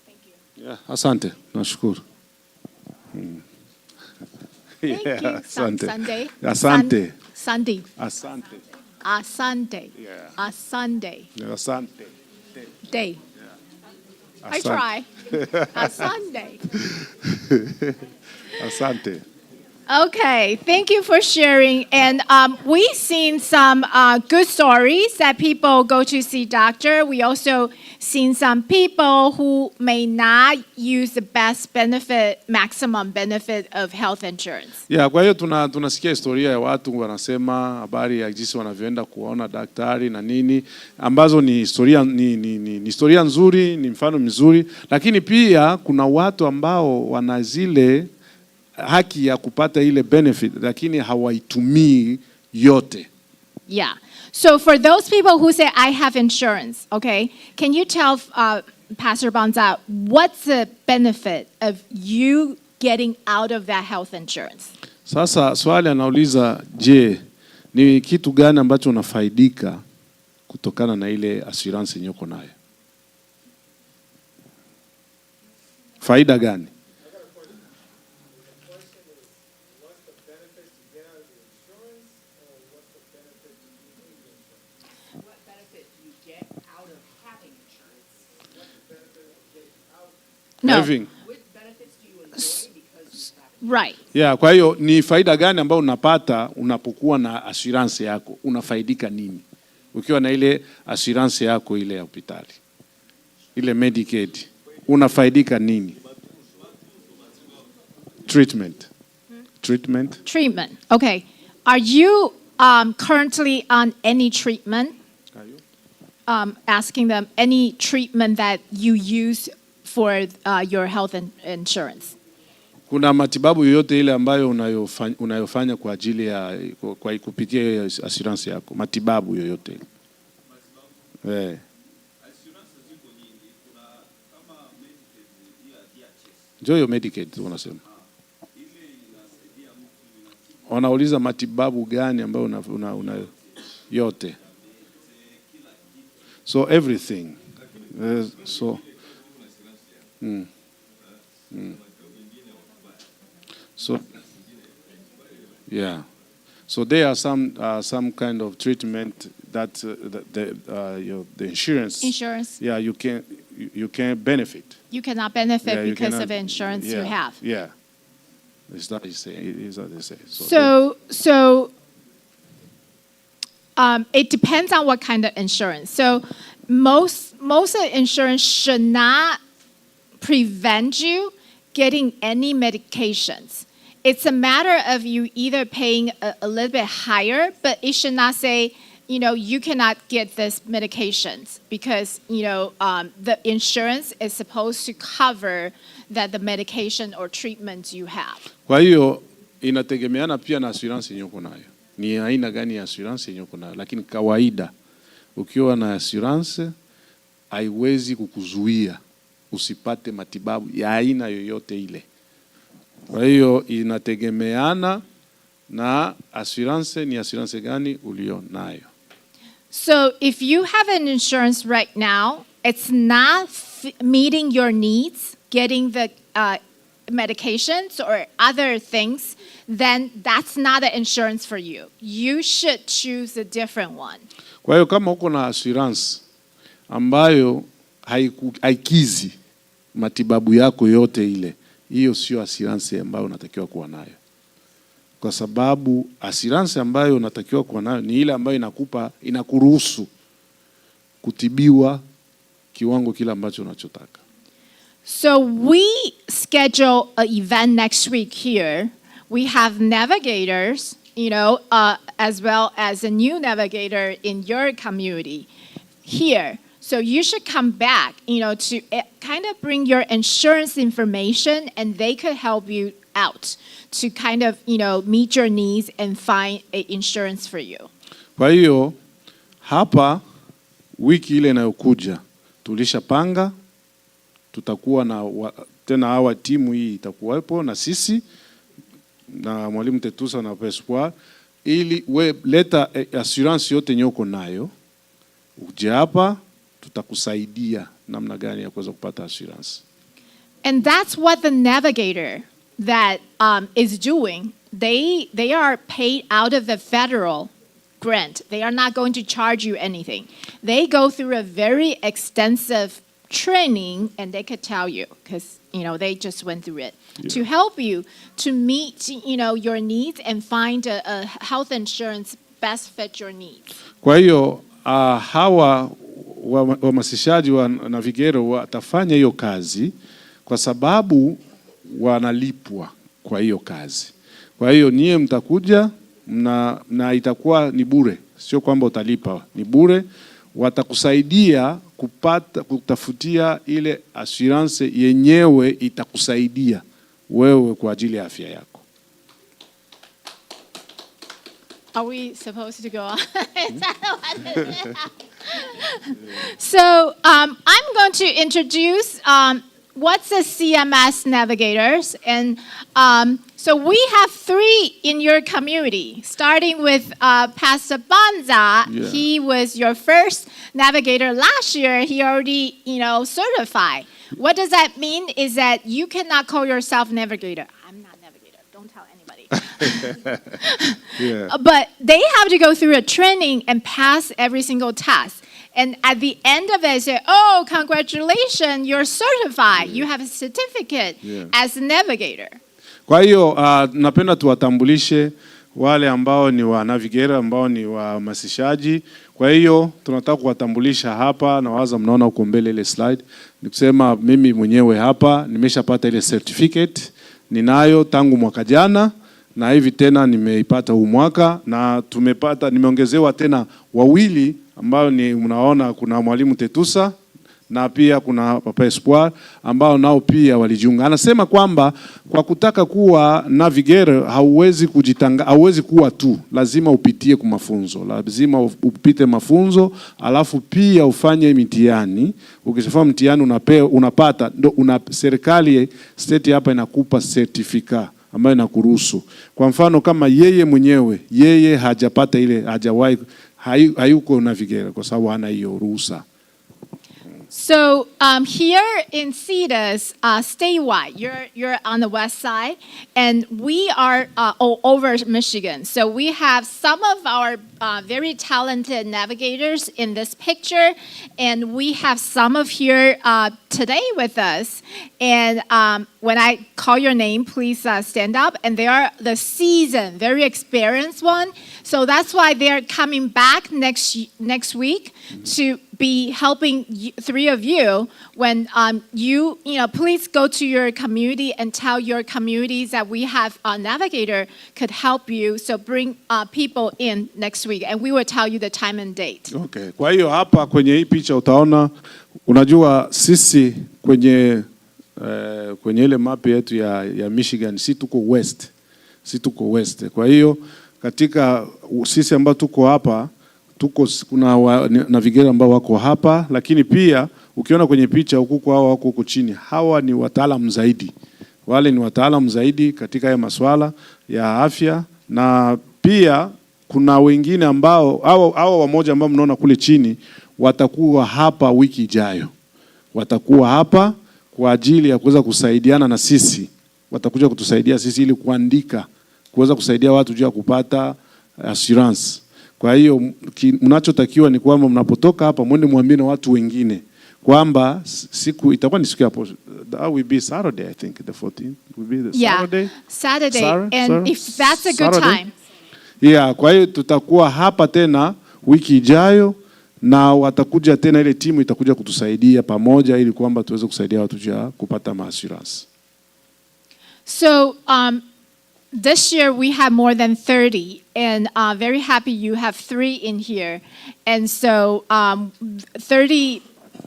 thank you. Yeah, asante. Nashukuru. Thank Yeah, you. asante. Sunday. Asante. Sunday. Asante. Sunday. Yeah. Sunday. Asante. Day. I Asante. try. Sunday. Asante. Okay, thank you for sharing. And we've seen some good stories that people go to see doctor. We also seen some people who may not use the best benefit, maximum benefit of health insurance. Yeah, kwa hiyo tunasikia historia ya watu wanasema habari ya jinsi wanavyoenda kuona daktari na nini ambazo ni historia ni historia nzuri, ni mfano mzuri, lakini pia kuna watu ambao wana zile haki ya kupata ile benefit lakini hawaitumii yote. Yeah. So for those people who say, I have insurance, okay, can you tell Pastor Bonza, what's the benefit of you getting out of that health insurance? Sasa swali anauliza, je, ni kitu gani ambacho unafaidika kutokana na ile assurance yenye uko nayo? Faida gani? No. Having. Right. Yeah, kwa hiyo ni faida gani ambayo unapata unapokuwa na assurance yako? Unafaidika nini? Ukiwa na ile assurance yako ile ya hospitali. Ile Medicaid. Unafaidika nini? Treatment. Treatment. Treatment. Okay. Are you currently on any treatment? Asking them any treatment that you use for your health insurance. Kuna matibabu yoyote ile ambayo unayofanya kwa ajili ya kwa kupitia assurance yako? Matibabu yoyote. Eh. Ndio hiyo Medicaid unasema. Wanauliza matibabu gani ambayo una yote. So everything. So yeah. So there are some kind of treatment that the insurance. Insurance. Yeah, you can benefit. You cannot benefit Yeah, you because cannot- of insurance you yeah, have. Yeah. Is that they say? Is that they say? So it depends on what kind of insurance. So most of the insurance should not prevent you getting any medications. It's a matter of you either paying a little bit higher, but it should not say, you cannot get this medications because, the insurance is supposed to cover the medication or treatment you have. Kwa hiyo inategemeana pia na assurance yenye uko nayo. Ni aina gani ya assurance yenye uko nayo? Lakini kawaida ukiwa na assurance haiwezi kukuzuia usipate matibabu ya aina yoyote ile. Kwa hiyo inategemeana na assurance ni assurance gani ulio nayo. So if you have an insurance right now, it's not meeting your needs, getting the medications or other things, then that's not an insurance for you. You should choose a different one. Kwa hiyo kama uko na assurance ambayo haikizi matibabu yako yote ile, hiyo sio assurance ambayo unatakiwa kuwa nayo. Kwa sababu assurance ambayo unatakiwa kuwa nayo ni ile ambayo inakuruhusu kutibiwa kiwango kile ambacho unachotaka. So we schedule an event next week here. We have navigators, as well as a new navigator in your community here. So you should come back, to kind of bring your insurance information, and they could help you out to kind of, meet your needs and find an insurance for you. Kwa hiyo hapa wiki ile inayokuja tulishapanga, tutakuwa na tena hawa timu hii itakuwepo na sisi na mwalimu Tetusa na Espoir, ili we leta assurance yote nyoko nayo, uje hapa tutakusaidia namna gani ya kuweza kupata assurance. And that's what the navigator that is doing. They are paid out of the federal grant. They are not going to charge you anything. They go through a very extensive training, and they could tell you, because they just went through it, to help you to meet your needs and find a health insurance best fit your needs. Kwa hiyo hawa wahamasishaji wa Navigero watafanya hiyo kazi kwa sababu wanalipwa kwa hiyo kazi. Kwa hiyo nyie mtakuja na itakuwa ni bure, sio kwamba utalipa, ni bure. Watakusaidia kutafutia ile assurance yenyewe itakusaidia wewe kwa ajili ya afya yako. Are we supposed to go on? So I'm going to introduce what's the CMS navigators. And so we have 3 in your community, starting with Pastor Banza. Yeah. He was your first navigator last year. He already, certified. What does that mean is that you cannot call yourself navigator. I'm not navigator. Don't tell anybody. Yeah. But they have to go through a training and pass every single test. And at the end of it, say, oh, congratulations, you're certified. You have a certificate as a navigator. Kwa hiyo napenda tuwatambulishe wale ambao ni wa navigator, ambao ni wahamasishaji. Kwa hiyo tunataka kuwatambulisha hapa, na waza mnaona huko mbele ile slide. Nikusema mimi mwenyewe hapa nimeshapata ile certificate, ninayo tangu mwaka jana, na hivi tena nimeipata huu mwaka, na nimeongezewa tena wawili ambao ni mnaona, kuna mwalimu Tetusa na pia kuna Papa Espoir ambao nao pia walijiunga. Anasema kwamba kwa kutaka kuwa navigator hauwezi kuwa tu, lazima upitie kwa mafunzo. Lazima upite mafunzo, alafu pia ufanye mitihani. Ukishafanya mtihani unapata, ndo serikali state hapa inakupa certificate ambayo inakuruhusu. Kwa mfano kama yeye mwenyewe hajapata ile, hajawahi, hayuko navigator kwa sababu hana hiyo ruhusa. So here in Cedars, statewide, you're on the west side, and we are all over Michigan. So we have some of our very talented navigators in this picture, and we have some of here today with us. And when I call your name, please stand up. And they are the seasoned, very experienced one. So that's why they're coming back next week to be helping 3 of you when please go to your community and tell your communities that we have a navigator could help you. So bring people in next week, and we will tell you the time and date. Okay. Kwa hiyo hapa kwenye hii picha utaona, unajua sisi kwenye ile map yetu ya Michigan si tuko west. Kwa hiyo katika sisi ambao tuko hapa, kuna navigator ambao wako hapa, lakini pia ukiona kwenye picha huko hawa wako huko chini, hawa ni wataalamu zaidi. Wale ni wataalamu zaidi katika haya masuala ya afya, na pia kuna wengine ambao hawa wamoja ambao mnaona kule chini watakuwa hapa wiki ijayo. Watakuwa hapa kwa ajili ya kuweza kusaidiana na sisi. Watakuja kutusaidia sisi ili kuandika, kuweza kusaidia watu juu ya kupata assurance. Kwa hiyo mnachotakiwa ni kwamba mnapotoka hapa mwende muambie na watu wengine kwamba itakuwa ni siku hapo. That will be Saturday, I think the 14th will be the Saturday. Saturday. And if that's a good Saturday. time. Yeah, kwa hiyo tutakuwa hapa tena wiki ijayo, na watakuja tena, ile timu itakuja kutusaidia pamoja ili kwamba tuweze kusaidia watu ya kupata assurance. So this year we have more than 30, and very happy you have 3 in here. And so 30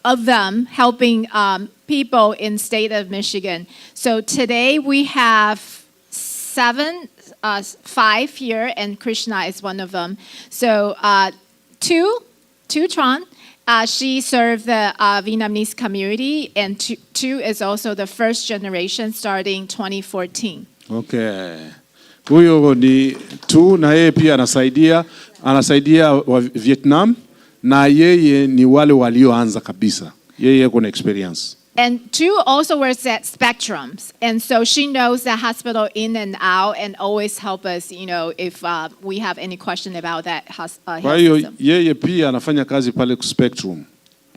of them helping people in state of Michigan. So today we have 5 here, and Krishna is one of them. So two Tron, she served the Vietnamese community, and two is also the first generation starting 2014. Okay. Huyo ni tu, na yeye pia anasaidia wa Vietnam, na yeye ni wale walioanza kabisa. Yeye kuna experience. And two also works at Spectrums, and so she knows the hospital in and out, and always help us, if we have any question about that health Kwa hiyo system. yeye pia anafanya kazi pale Spectrum.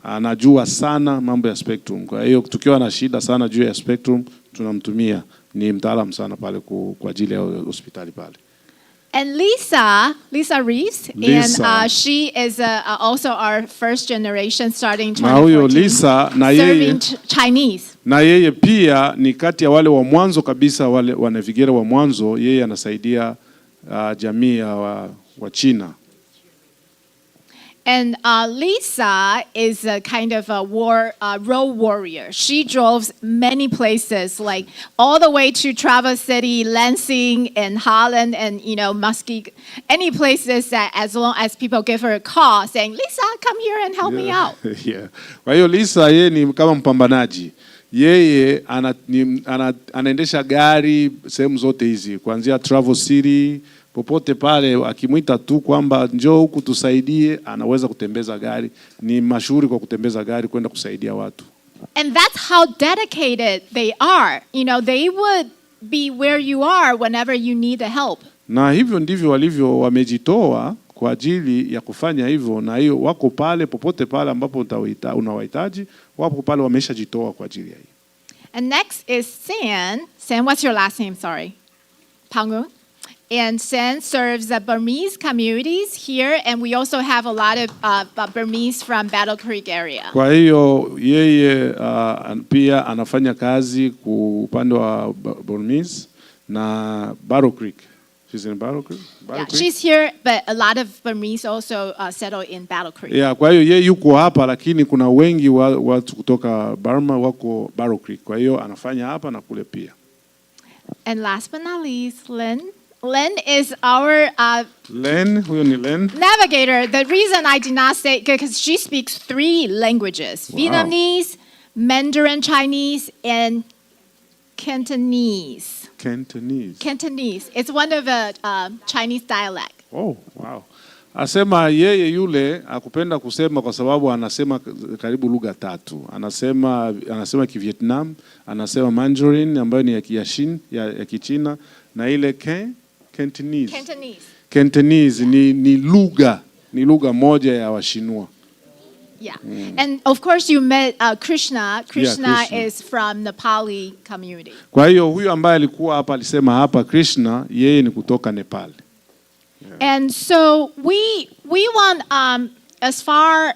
Anajua sana mambo ya Spectrum. Kwa hiyo tukiwa na shida sana juu ya Spectrum, tunamtumia. Ni mtaalamu sana pale kwa ajili ya hospitali pale. And Lisa Reeves, and she is also our first generation starting 2014. Na huyo Lisa na yeye serving Chinese. Na yeye pia ni kati ya wale wa mwanzo kabisa, wale wa Navigera wa mwanzo. Yeye anasaidia jamii ya wa China. And Lisa is a kind of a road warrior. She drove many places, like all the way to Traverse City, Lansing, and Holland, and Muskie, any places that as long as people give her a call saying, Lisa, come here and help me out. Yeah. Kwa hiyo Lisa yeye ni kama mpambanaji. Yeye anaendesha gari sehemu zote hizi, kuanzia Traverse City, popote pale. Akimwita tu kwamba njoo huku tusaidie, anaweza kutembeza gari. Ni mashuhuri kwa kutembeza gari kwenda kusaidia watu. And that's how dedicated they are. They would be where you are whenever you need the help. Na hivyo ndivyo walivyo, wamejitoa kwa ajili ya kufanya hivyo, na hiyo wako pale popote pale ambapo unawahitaji, wapo pale, wameshajitoa kwa ajili ya hiyo. And next is San. San, what's your last name? Sorry. Pangun. And San serves the Burmese communities here, and we also have a lot of Burmese from Battle Creek area. Kwa hiyo yeye pia anafanya kazi ku upande wa Burmese na Battle Creek. She's in Battle Creek? Yeah, she's here, but a lot of Burmese also settle in Battle Creek. Yeah, kwa hiyo yeye yuko hapa, lakini kuna wengi watu kutoka Burma wako Battle Creek. Kwa hiyo anafanya hapa na kule pia. And last but not least, Lynn. Lynn is our huyo ni Len. navigator. The reason I did not say, because she speaks 3 languages: Wow. Vietnamese, Mandarin Chinese, and Cantonese. Cantonese. It's one of the Chinese dialect. Oh, wow. Asema yeye yule akupenda kusema kwa sababu anasema karibu lugha 3. Anasema Kivietnam, anasema Mandarin ambayo ni ya Kichina, na ile Cantonese ni lugha moja ya Washinua. Yeah. And of course you met Krishna. Krishna Krishna is from Nepali community. Kwa hiyo huyu ambaye alikuwa hapa alisema hapa Krishna, yeye ni kutoka Nepal. Yeah. And so we want Aswar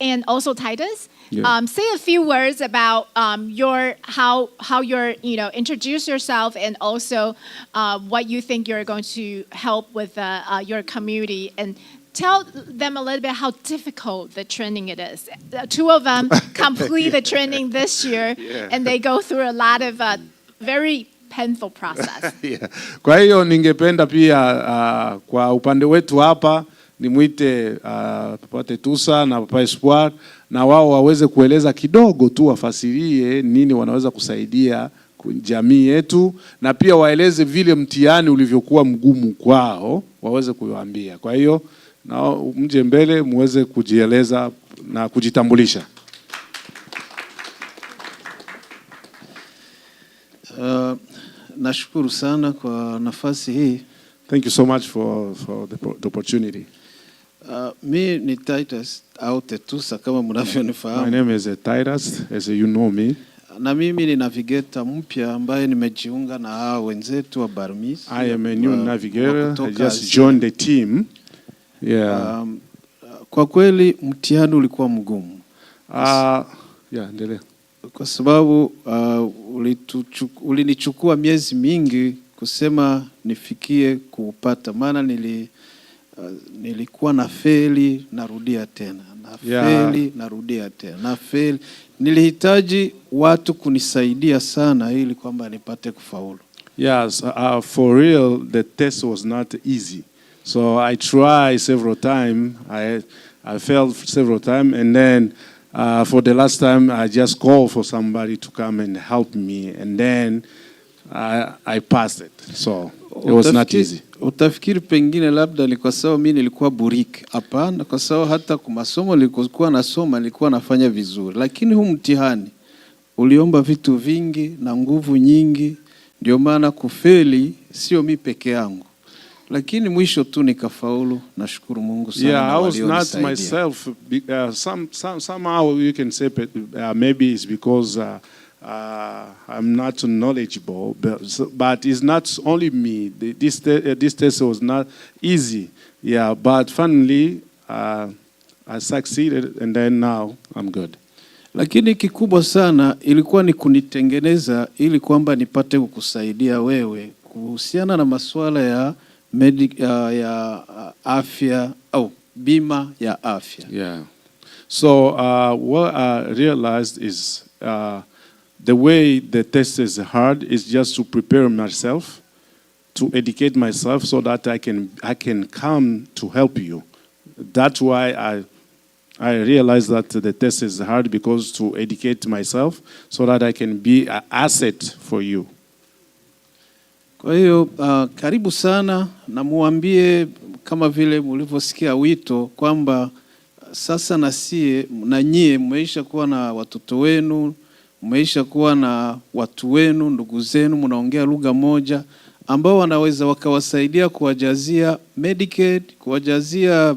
and also Titus say a few words about how you're introduce yourself, and also what you think you're going to help with your community, and tell them a little bit how difficult the training it is. 2 of them complete the training this year, and they go through a lot of very painful process. Yeah. Kwa hiyo ningependa pia kwa upande wetu hapa nimwite Papa Tetusa na Papa Espoir, na wao waweze kueleza kidogo tu, wafasirie nini wanaweza kusaidia jamii yetu, na pia waeleze vile mtihani ulivyokuwa mgumu kwao, waweze kuwaambia. Kwa hiyo na mje mbele muweze kujieleza na kujitambulisha. Nashukuru sana kwa nafasi hii. Thank you so much for the opportunity. Mi ni Titus au Tetusa kama mnavyonifahamu. My name is Titus, as you know me. Na mimi ni navigator mpya ambaye nimejiunga na hao wenzetu wa Burmese. I am a new navigator. I just joined the team. Yeah. Kwa kweli mtihani ulikuwa mgumu. Endelea. Kwa sababu ulinichukua miezi mingi kusema nifikie kuupata, maana nilikuwa na feli narudia tena, narudia tena, na feli. Nilihitaji watu kunisaidia sana ili kwamba nipate kufaulu. Yes, for real, the test was not easy. So I tried several times. I failed several times, and then for the last time, I just called for somebody to come and help me, and then I passed it. So it was not easy. Utafikiri pengine labda ni kwa sababu mimi nilikuwa buriki. Hapana, kwa sababu hata kwa masomo nilikuwa nasoma nilikuwa nafanya vizuri, lakini huu mtihani uliomba vitu vingi na nguvu nyingi, ndio maana kufeli sio mimi peke yangu. Lakini mwisho tu nikafaulu, nashukuru Mungu sana. Yeah, I was not myself. Somehow you can say maybe it's because I'm not knowledgeable, but it's not only me. This test was not easy. Yeah, but finally I succeeded, and then now I'm good. Lakini kikubwa sana ilikuwa ni kunitengeneza ili kwamba nipate kukusaidia wewe kuhusiana na masuala ya afya au bima ya afya. Yeah. So what I realized is the way the test is hard is just to prepare myself, to educate myself so that I can come to help you. That's why I realized that the test is hard, because to educate myself so that I can be an asset for you. Kwa hiyo karibu sana, na muambie kama vile mlivyosikia wito kwamba sasa na nyie mmeisha kuwa na watoto wenu, mmeisha kuwa na watu wenu, ndugu zenu, mnaongea lugha moja, ambao wanaweza wakawasaidia kuwajazia Medicaid, kuwajazia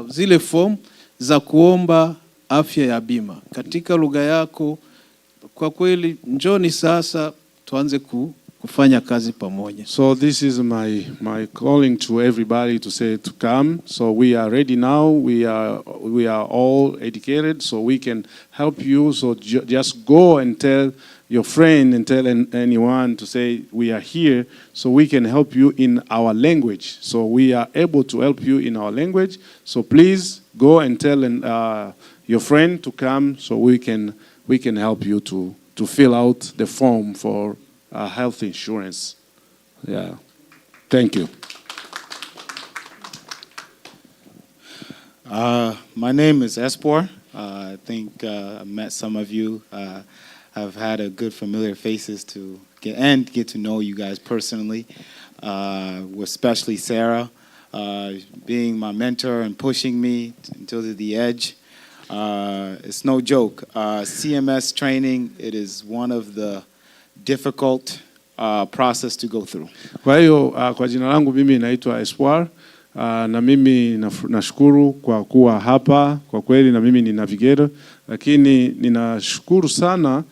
zile form za kuomba afya ya bima katika lugha yako. Kwa kweli njoni sasa tuanze kufanya kazi pamoja. So this is my calling to everybody to say to come. So we are ready now. We are all educated, so we can help you. So just go and tell your friend and tell anyone to say we are here, so we can help you in our language. So we are able to help you in our language. So please go and tell your friend to come, so we can help you to fill out the form for health insurance. Yeah. Thank you. My name is Espor. I think I met some of you. I've had a good familiar faces to get to know you guys personally, especially Sarah, being my mentor and pushing me until the edge. It's no joke. CMS training, it is one of the difficult process to go through. Kwa hiyo kwa jina langu mimi naitwa Espoir, na mimi nashukuru kwa kuwa hapa. Kwa kweli na mimi ni navigator, lakini ninashukuru sana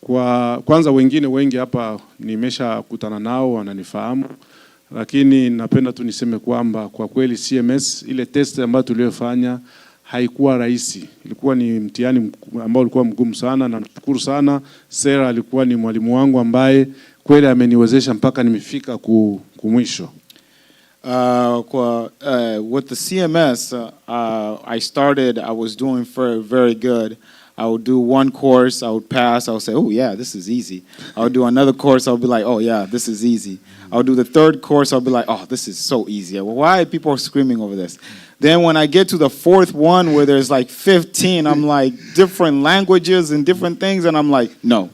kwa kwanza wengine wengi hapa nimesha kutana nao wananifahamu, lakini napenda tu niseme kwamba kwa kweli CMS ile test ambayo tuliyofanya haikuwa rahisi. Ilikuwa ni mtihani ambao ulikuwa mgumu sana, na nashukuru sana Sarah, alikuwa ni mwalimu wangu ambaye kweli ameniwezesha mpaka nimefika kumwisho. With the CMS, I was doing very good. I would do one course, I would pass, I would say, oh yeah, this is easy. I would do another course, I would be like, oh yeah, this is easy. I would do the third course, I would be like, oh, this is so easy. Well, why are people screaming over this? Then when I get to the fourth one where there's like 15, I'm like different languages and different things, and I'm like, no.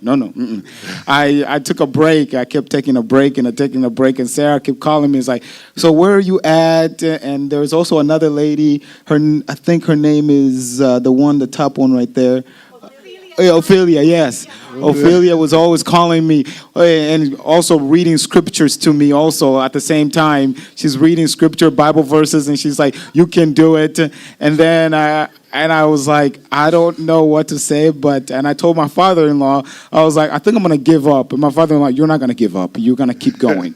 I took a break. I kept taking a break, and Sarah kept calling me. It's like, so where are you at? And there's also another lady. I think her name is the top one right there. Ophelia, yes. Ophelia was always calling me and also reading scriptures to me also at the same time. She's reading scripture, Bible verses, and she's like, you can do it. And then I was like, I don't know what to say, and I told my father-in-law, I was like, I think I'm going to give up. And my father-in-law, you're not going to give up. You're going to keep going.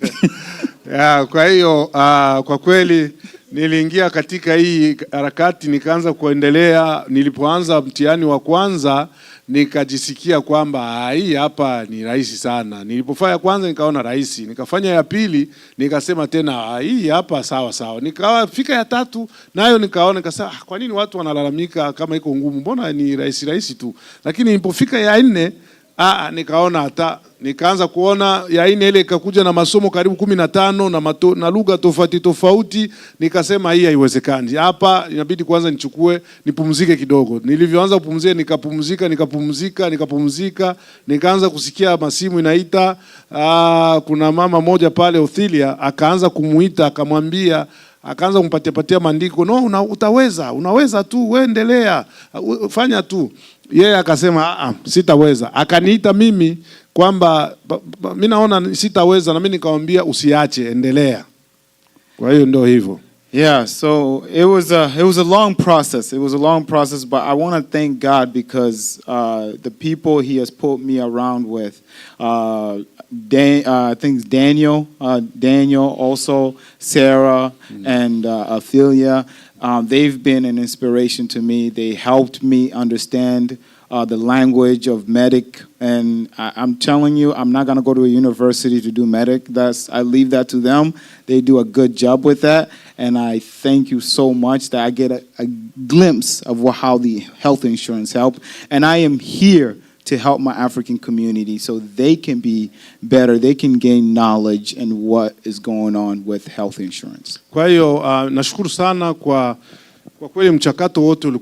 Kwa hiyo kwa kweli niliingia katika hii harakati nikaanza kuendelea. Nilipoanza mtihani wa kwanza nikajisikia kwamba hii hapa ni rahisi sana. Nilipofanya kwanza nikaona rahisi, nikafanya ya pili nikasema tena hii hapa sawa sawa. Nikafika ya tatu nayo nikaona, nikasema kwa nini watu wanalalamika kama iko ngumu, mbona ni rahisi rahisi tu. Lakini nilipofika ya nne nikaona hata nikaanza kuona ya nne ile ikakuja na masomo karibu 15 na lugha tofauti tofauti. Nikasema hii haiwezekani, hapa inabidi kwanza nichukue nipumzike kidogo. Nilivyoanza kupumzika nikapumzika, nikaanza kusikia masimu inaita. Kuna mama moja pale Othilia akaanza kumuita, akamwambia, akaanza kumpatia maandiko, no, unaweza tu, wewe endelea, fanya tu. Yeye akasema sitaweza. Akaniita mimi kwamba mimi naona sitaweza, na mimi nikamwambia usiache, endelea. Kwa hiyo ndio hivyo. Yeah, so it was a long process. It was a long process, but I want to thank God because the people He has put me around with, I think Daniel, also Sarah, and Afya. They've been an inspiration to me. They helped me understand the language of medic, and I'm telling you, I'm not going to go to a university to do medic. I leave that to them. They do a good job with that, and I thank you so much that I get a glimpse of how the health insurance help, and I am here to help my African community so they can be better, they can gain knowledge in what is going on with health insurance. Kwa hiyo nashukuru sana kwa kweli mchakato wote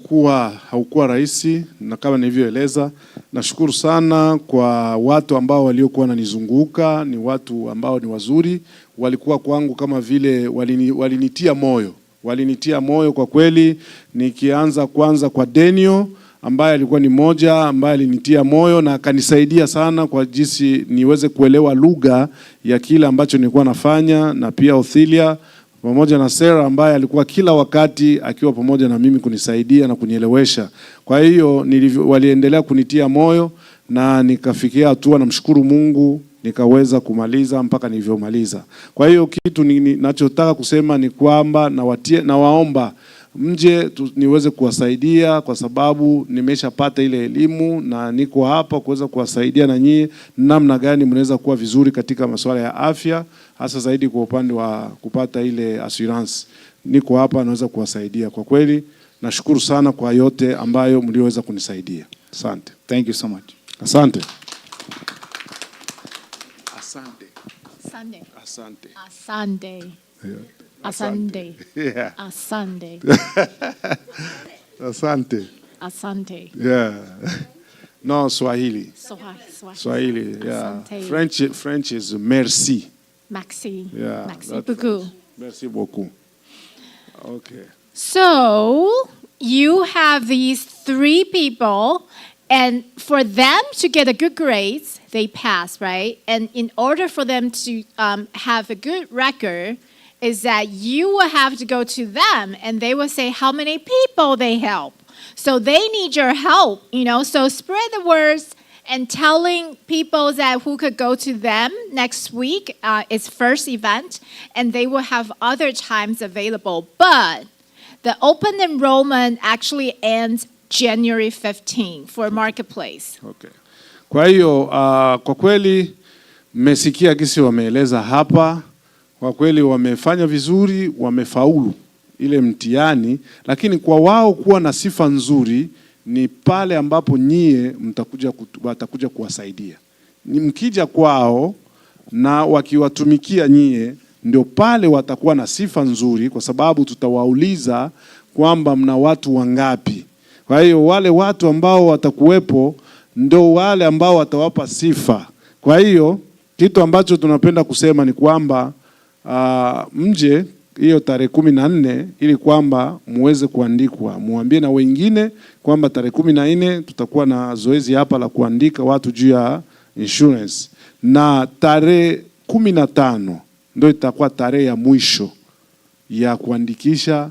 haukuwa rahisi, na kama nilivyoeleza, nashukuru sana kwa watu ambao waliokuwa wananizunguka. Ni watu ambao ni wazuri, walikuwa kwangu kama vile walinitia moyo kwa kweli. Nikianza kwanza kwa Daniel ambaye alikuwa ni mmoja ambaye alinitia moyo na akanisaidia sana kwa jinsi niweze kuelewa lugha ya kile ambacho nilikuwa nafanya, na pia Othilia pamoja na Sarah ambaye alikuwa kila wakati akiwa pamoja na mimi kunisaidia na kunielewesha. Kwa hiyo waliendelea kunitia moyo na nikafikia hatua, namshukuru Mungu, nikaweza kumaliza mpaka nilivyomaliza. Kwa hiyo kitu ninachotaka kusema ni kwamba nawaomba mje niweze kuwasaidia, kwa sababu nimeshapata ile elimu na niko hapa kuweza kuwasaidia na nyie namna gani mnaweza kuwa vizuri katika masuala ya afya, hasa zaidi kwa upande wa kupata ile assurance. Niko hapa naweza kuwasaidia. Kwa kweli nashukuru sana kwa yote ambayo mlioweza kunisaidia. Asante. Thank you so much. Asante. Asante. Asante. Asante. Asante. Yeah. Asante. Asante. Asante. Yeah. No, Swahili. Swahili. Yeah. Asante. French is merci. Merci. Yeah. Merci beaucoup. Merci beaucoup. Okay. So you have these 3 people, and for them to get a good grades, they pass, right? And in order for them to have a good record, is that you will have to go to them and they will say how many people they help. So they need your help, so spread the words and telling people that who could go to them next week, its first event, and they will have other times available. But the open enrollment actually ends January 15 for Marketplace. Okay. Kwa hiyo kwa kweli mmesikia kisi wameeleza hapa. Kwa kweli wamefanya vizuri, wamefaulu ile mtihani, lakini kwa wao kuwa na sifa nzuri ni pale ambapo nyie watakuja kuwasaidia. Ni mkija kwao na wakiwatumikia nyie, ndio pale watakuwa na sifa nzuri, kwa sababu tutawauliza kwamba mna watu wangapi. Kwa hiyo wale watu ambao watakuwepo ndio wale ambao watawapa sifa. Kwa hiyo kitu ambacho tunapenda kusema ni kwamba mje hiyo tarehe 14 ili kwamba muweze kuandikwa. Muambie na wengine kwamba tarehe 14 tutakuwa na zoezi hapa la kuandika watu juu ya insurance, na tarehe 15 ndio itakuwa tarehe ya mwisho ya kuandikisha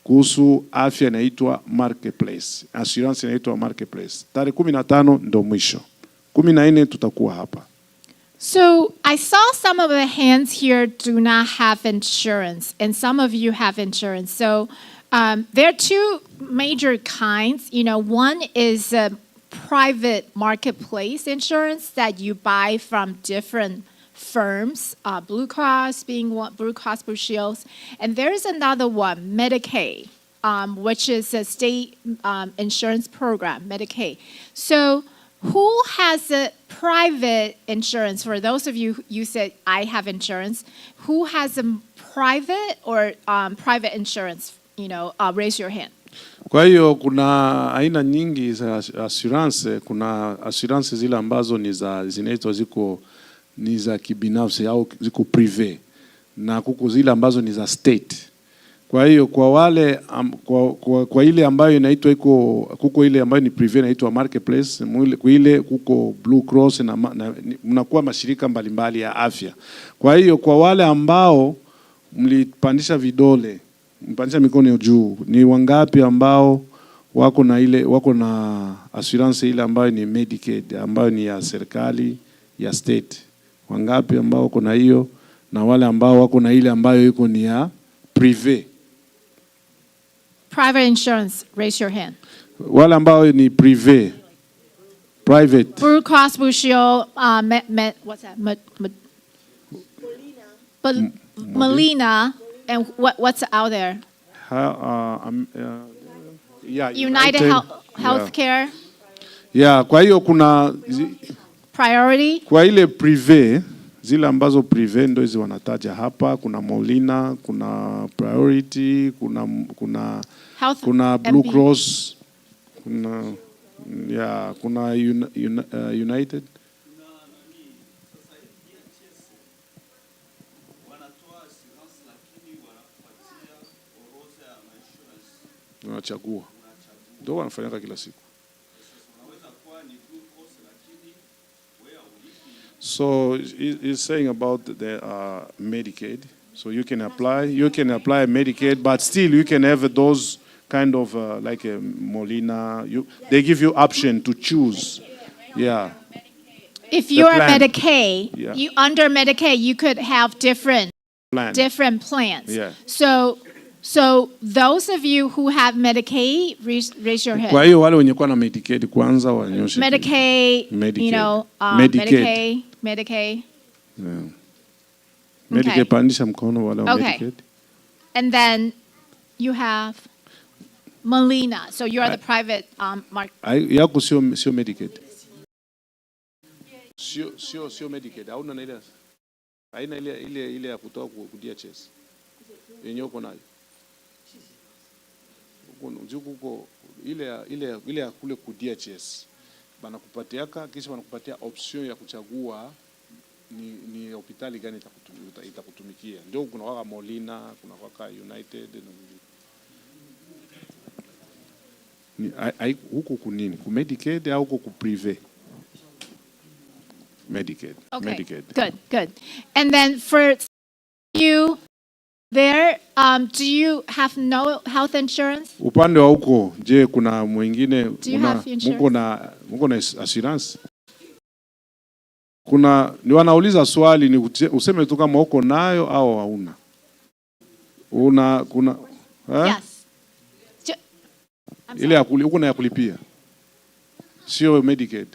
kuhusu afya inaitwa Marketplace. Assurance inaitwa Marketplace. Tarehe 15 ndio mwisho. 14 tutakuwa hapa. So I saw some of the hands here do not have insurance, and some of you have insurance. So there are two major kinds. One is a private marketplace insurance that you buy from different firms, Blue Cross being one, Blue Cross Blue Shields, and there's another one, Medicaid, which is a state insurance program, Medicaid. So who has a private insurance? For those of you, you said, I have insurance. Who has a private or private insurance? Raise your hand. Kwa hiyo kuna aina nyingi za assurance. Kuna assurance zile ambazo zinaitwa ni za kibinafsi au ziko privé, na kuko zile ambazo ni za state. Kwa hiyo kwa wale kwa ile ambayo inaitwa kuko ile ambayo ni privé inaitwa marketplace, ile kuko Blue Cross na mnakuwa mashirika mbalimbali ya afya. Kwa hiyo kwa wale ambao mlipandisha vidole, mpandisha mikono juu, ni wangapi ambao wako na assurance ile ambayo ni Medicaid, ambayo ni ya serikali ya state? Wangapi ambao wako na hiyo, na wale ambao wako na ile ambayo iko ni ya privé? Private insurance, raise your hand. Wale ambao ni privé, private. Blue Cross Blue Shield, what's that? Molina, and what's out there? Yeah, United Healthcare. Yeah, kwa hiyo kuna Priority. Kwa ile privé, zile ambazo privé ndio hizo wanataja hapa. Kuna Molina, kuna Priority, kuna Blue Cross, kuna United. Unachagua. Ndio wanafanya kila siku. So he's saying about the Medicaid. So you can apply Medicaid, but still you can have those kind of like a Molina. They give you option to choose. Yeah. If you're Medicaid, Yeah. you under Medicaid, you could have different plans. Yeah. So those of you who have Medicaid, raise your hand. Kwa hiyo wale wenye kuwa na Medicaid kwanza wanyoshe. Medicaid. Medicaid. Yeah. Medicaid, pandisha mkono wale wa Okay. Medicaid. And then you have Molina. So you are the private market. Yako sio Medicaid. Sio Medicaid. Hauna na ile. Haina ile ya kutoa kudia chase. Yenye uko nayo. Uko ile ya kule kudia chase. Banakupatiaka kisha wanakupatia option ya kuchagua ni hospitali gani itakutumikia. Ndio kuna waka Molina, kuna waka United huko kunini? Ku Medicaid au huko ku privé? Medicaid. Okay. Medicaid. Good. And then for you there, do you have no health insurance? Upande wa huko, je, kuna mwingine mko na assurance? Ni wanauliza swali, ni useme tu kama uko nayo au hauna. Yes. Ile uko na ya kulipia. Sio Medicaid.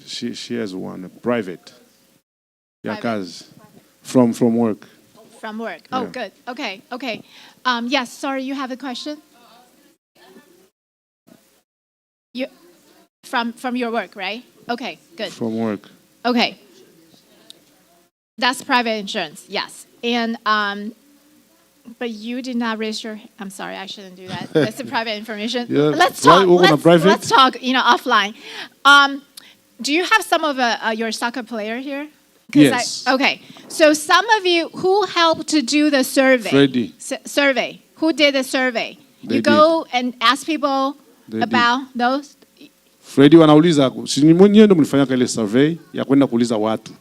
She has one private. Ya kazi. From work. From work. Oh, Yeah. good. Okay. Yes, sorry, you have a question? You from your work, right? Okay, good. From work. Okay. That's private insurance. Yes. And but you did not raise your I'm sorry, I shouldn't do that. That's the private information. Yeah. Let's talk. Private? Let's talk, offline. Do you have some of your soccer player here? Yes. Okay. So some of you who helped to do the survey. Freddie. Survey. Who did the survey? They you go and ask people They about those. Freddie wanauliza, si mwenyewe ndio mlifanya ile survey ya kwenda kuuliza watu.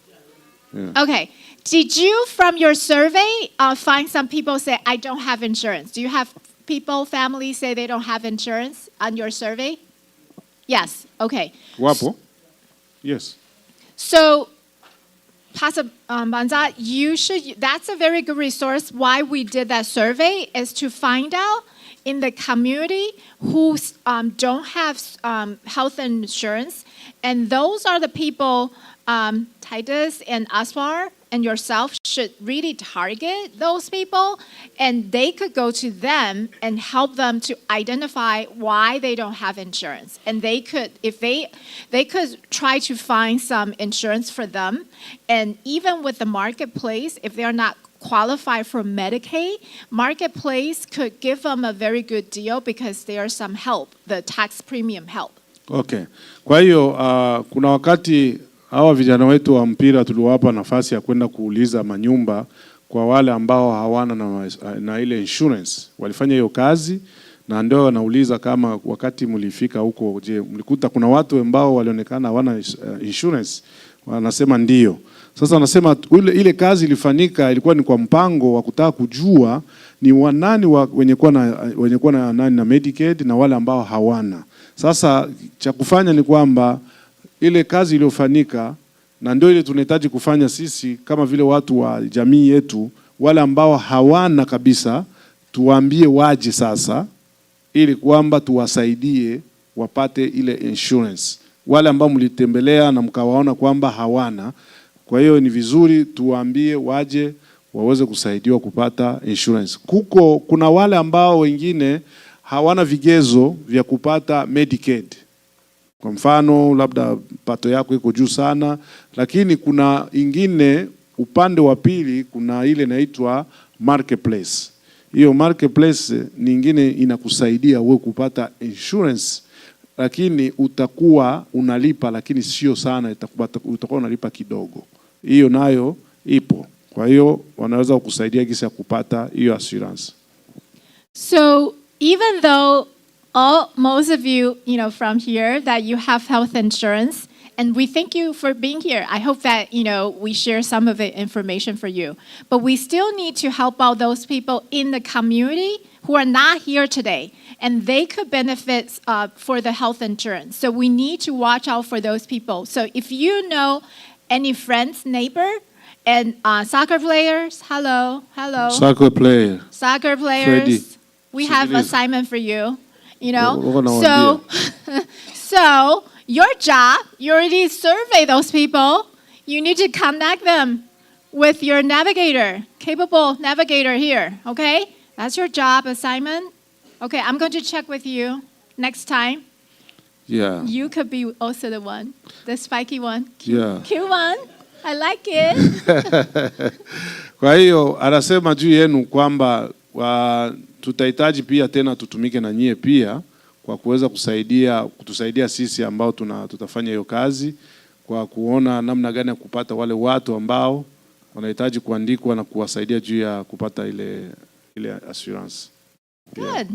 Yeah. Okay. Did you, from your survey, find some people say, I don't have insurance? Do you have people, families say they don't have insurance on your survey? Yes. Okay. Wapo? Yes. So, Pastor Banza, that's a very good resource. Why we did that survey is to find out in the community who don't have health insurance. And those are the people, Titus and Aswar and yourself should really target those people, and they could go to them and help them to identify why they don't have insurance. And they could, if they could try to find some insurance for them. And even with the marketplace, if they're not qualified for Medicaid, marketplace could give them a very good deal because there's some help, the tax premium help. Okay. Kwa hiyo kuna wakati hawa vijana wetu wa mpira tuliwapa nafasi ya kwenda kuuliza manyumba kwa wale ambao hawana na ile insurance. Walifanya hiyo kazi na ndio wanauliza kama wakati mlifika huko, je, mlikuta kuna watu ambao walionekana hawana insurance? Wanasema ndio. Sasa wanasema ile kazi ilifanyika ilikuwa ni kwa mpango wa kutaka kujua ni wanani wenye kuwa na nani na Medicaid na wale ambao hawana. Sasa cha kufanya ni kwamba ile kazi iliyofanyika na ndio ile tunahitaji kufanya sisi kama vile watu wa jamii yetu, wale ambao hawana kabisa tuwaambie waje sasa, ili kwamba tuwasaidie wapate ile insurance. Wale ambao mlitembelea na mkawaona kwamba hawana, kwa hiyo ni vizuri tuwaambie waje waweze kusaidiwa kupata insurance. Kuna wale ambao wengine hawana vigezo vya kupata Medicaid. Kwa mfano labda pato yako iko juu sana, lakini kuna ingine upande wa pili kuna ile inaitwa marketplace. Hiyo marketplace nyingine inakusaidia wewe kupata insurance, lakini utakuwa unalipa lakini sio sana, utakuwa unalipa kidogo. Hiyo nayo ipo. Kwa hiyo wanaweza kukusaidia kisa kupata hiyo assurance. So even though most of you, from here, that you have health insurance, and we thank you for being here. I hope that, we share some of the information for you. But we still need to help out those people in the community who are not here today, and they could benefit for the health insurance. So we need to watch out for those people. So if you know any friends, neighbor, and soccer players, hello. Soccer players. Freddie. We have assignment for you. So so your job, you already survey those people. You need to connect them with your navigator, capable navigator here, okay? That's your job assignment. Okay, I'm going to check with you next time. Yeah. You could be also the one, the spiky one. Yeah. Cute one. I like it. Kwa hiyo anasema juu yenu kwamba tutahitaji pia tena tutumike na nyie pia kwa kuweza kutusaidia sisi ambao tutafanya hiyo kazi, kwa kuona namna gani ya kupata wale watu ambao wanahitaji kuandikwa na kuwasaidia juu ya kupata ile assurance. Good.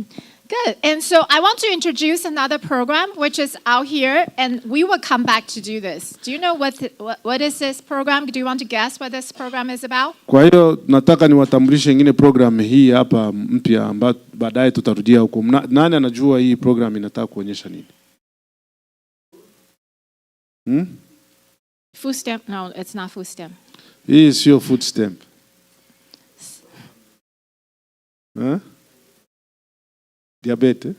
Good. And so I want to introduce another program which is out here, and we will come back to do this. Do you know what is this program? Do you want to guess what this program is about? Kwa hiyo nataka niwatambulishe ingine program hii hapa mpya ambayo baadaye tutarudia huko. Nani anajua hii program inataka kuonyesha nini? Food stamp? No, it's not food stamp. Hii sio food stamp. Diabetes.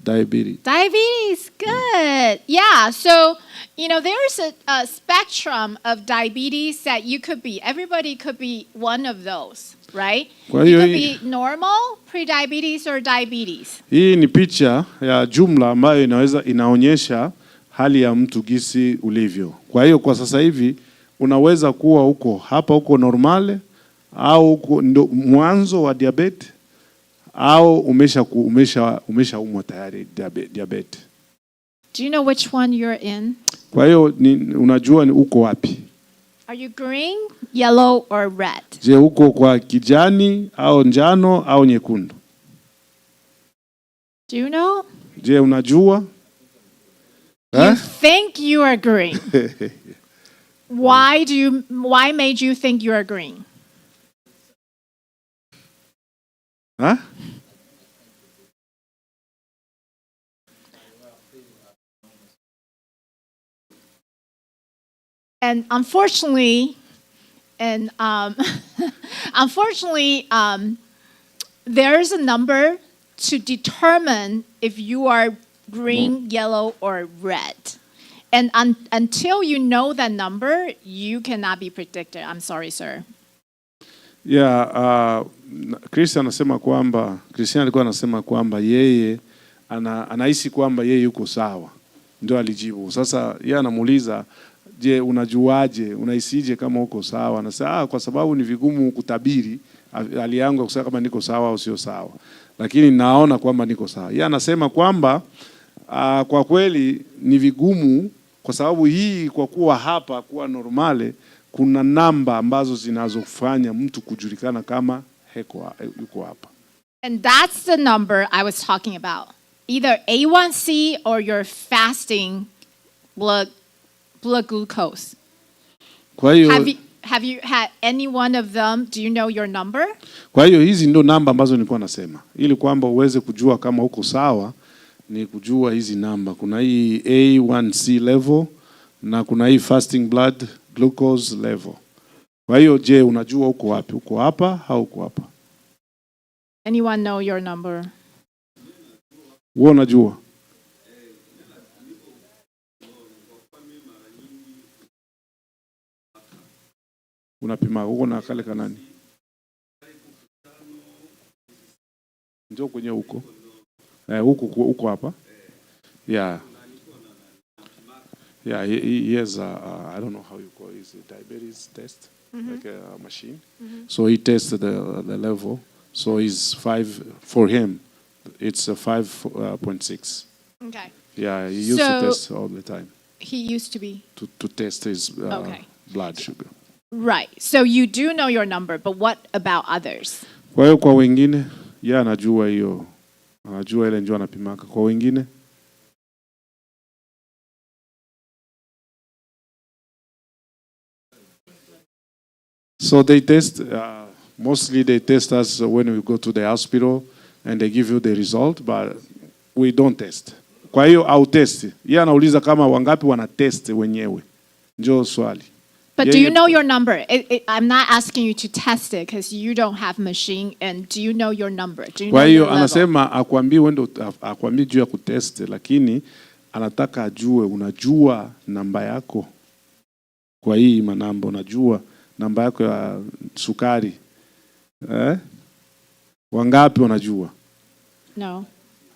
Diabetes, good. Yeah, so, there's a spectrum of diabetes that you could be. Everybody could be one of those, right? You could be normal, pre-diabetes, or diabetes. Hii ni picha ya jumla ambayo inaonyesha hali ya mtu gisi ulivyo. Kwa hiyo kwa sasa hivi unaweza kuwa uko normale au uko mwanzo wa diabetes au umeshaumwa tayari diabetes. Do you know which one you're in? Kwa hiyo unajua ni uko wapi? Are you green, yellow, or red? Je, uko kwa kijani au njano au nyekundu? Do you know? Je, unajua? You think you are green. Why made you think you are green? And unfortunately, there's a number to determine if you are green, yellow, or red. And until you know that number, you cannot be predicted. I'm sorry, sir. Yeah, Christian alikuwa anasema kwamba yeye anahisi kwamba yeye yuko sawa. Ndio alijibu. Sasa yeye anamuuliza, je, unajuaje? Unahisije kama uko sawa? Anasema kwa sababu ni vigumu kutabiri hali yangu kusema kama niko sawa au sio sawa. Lakini naona kwamba niko sawa. Yeye anasema kwamba kwa kweli ni vigumu kwa sababu hii kwa kuwa hapa kuwa normale kuna namba ambazo zinazofanya mtu kujulikana kama yuko hapa. And that's the number I was talking about. Either A1C or your fasting blood glucose. Kwa hiyo have you had any one of them? Do you know your number? Kwa hiyo hizi ndo namba ambazo nilikuwa nasema. Ili kwamba uweze kujua kama uko sawa ni kujua hizi namba. Kuna hii A1C level na kuna hii fasting blood glucose level. Kwa hiyo je, unajua uko wapi? Uko hapa au uko hapa? Anyone know your number? Wewe unajua? Unapima uko na kale kanani? Njoo kwenye huko. Huko hapa. Yeah. Yeah, he has I don't know how you call it, a diabetes test, like a machine. So he tested the level. So he's 5 for him. It's a 5.6. Okay. Yeah, he used to test all the time. He used to be To test his blood sugar. Right. So you do know your number, but what about others? Kwa hiyo kwa wengine, anajua hiyo. Anajua ile njoo anapimaka. Kwa wengine so they test, mostly they test us when we go to the hospital and they give you the result, but we don't test. Kwa hiyo au test. Yeye anauliza kama wangapi wana test wenyewe. Njoo swali. But do you know your number? I'm not asking you to test it because you don't have machine. And do you know your number? Do you know Kwa your hiyo level? anasema akwambii juu ya kutest, lakini anataka ajue unajua namba yako. Kwa hii manamba unajua namba yako ya sukari. Wangapi wanajua? No.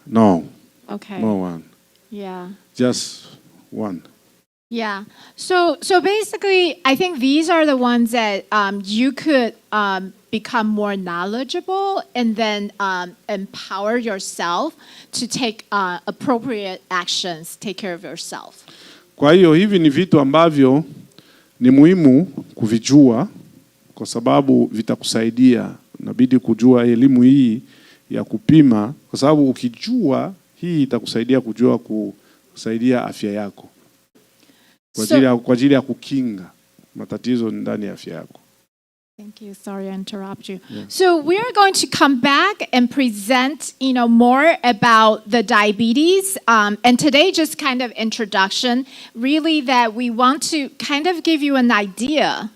No. Okay. No one. Yeah. Just one. Yeah. So basically, I think these are the ones that you could become more knowledgeable and then empower yourself to take appropriate actions, take care of yourself. Kwa hiyo hivi ni vitu ambavyo ni muhimu kuvijua kwa sababu vitakusaidia. Inabidi kujua elimu hii ya kupima kwa sababu ukijua hii itakusaidia kujua kusaidia afya yako. Kwa ajili ya kukinga matatizo ndani ya afya yako. Thank you. Sorry I interrupt you. Yeah. So we are going to come back and present, more about the diabetes. And today, just kind of introduction, really that we want to kind of give you an idea,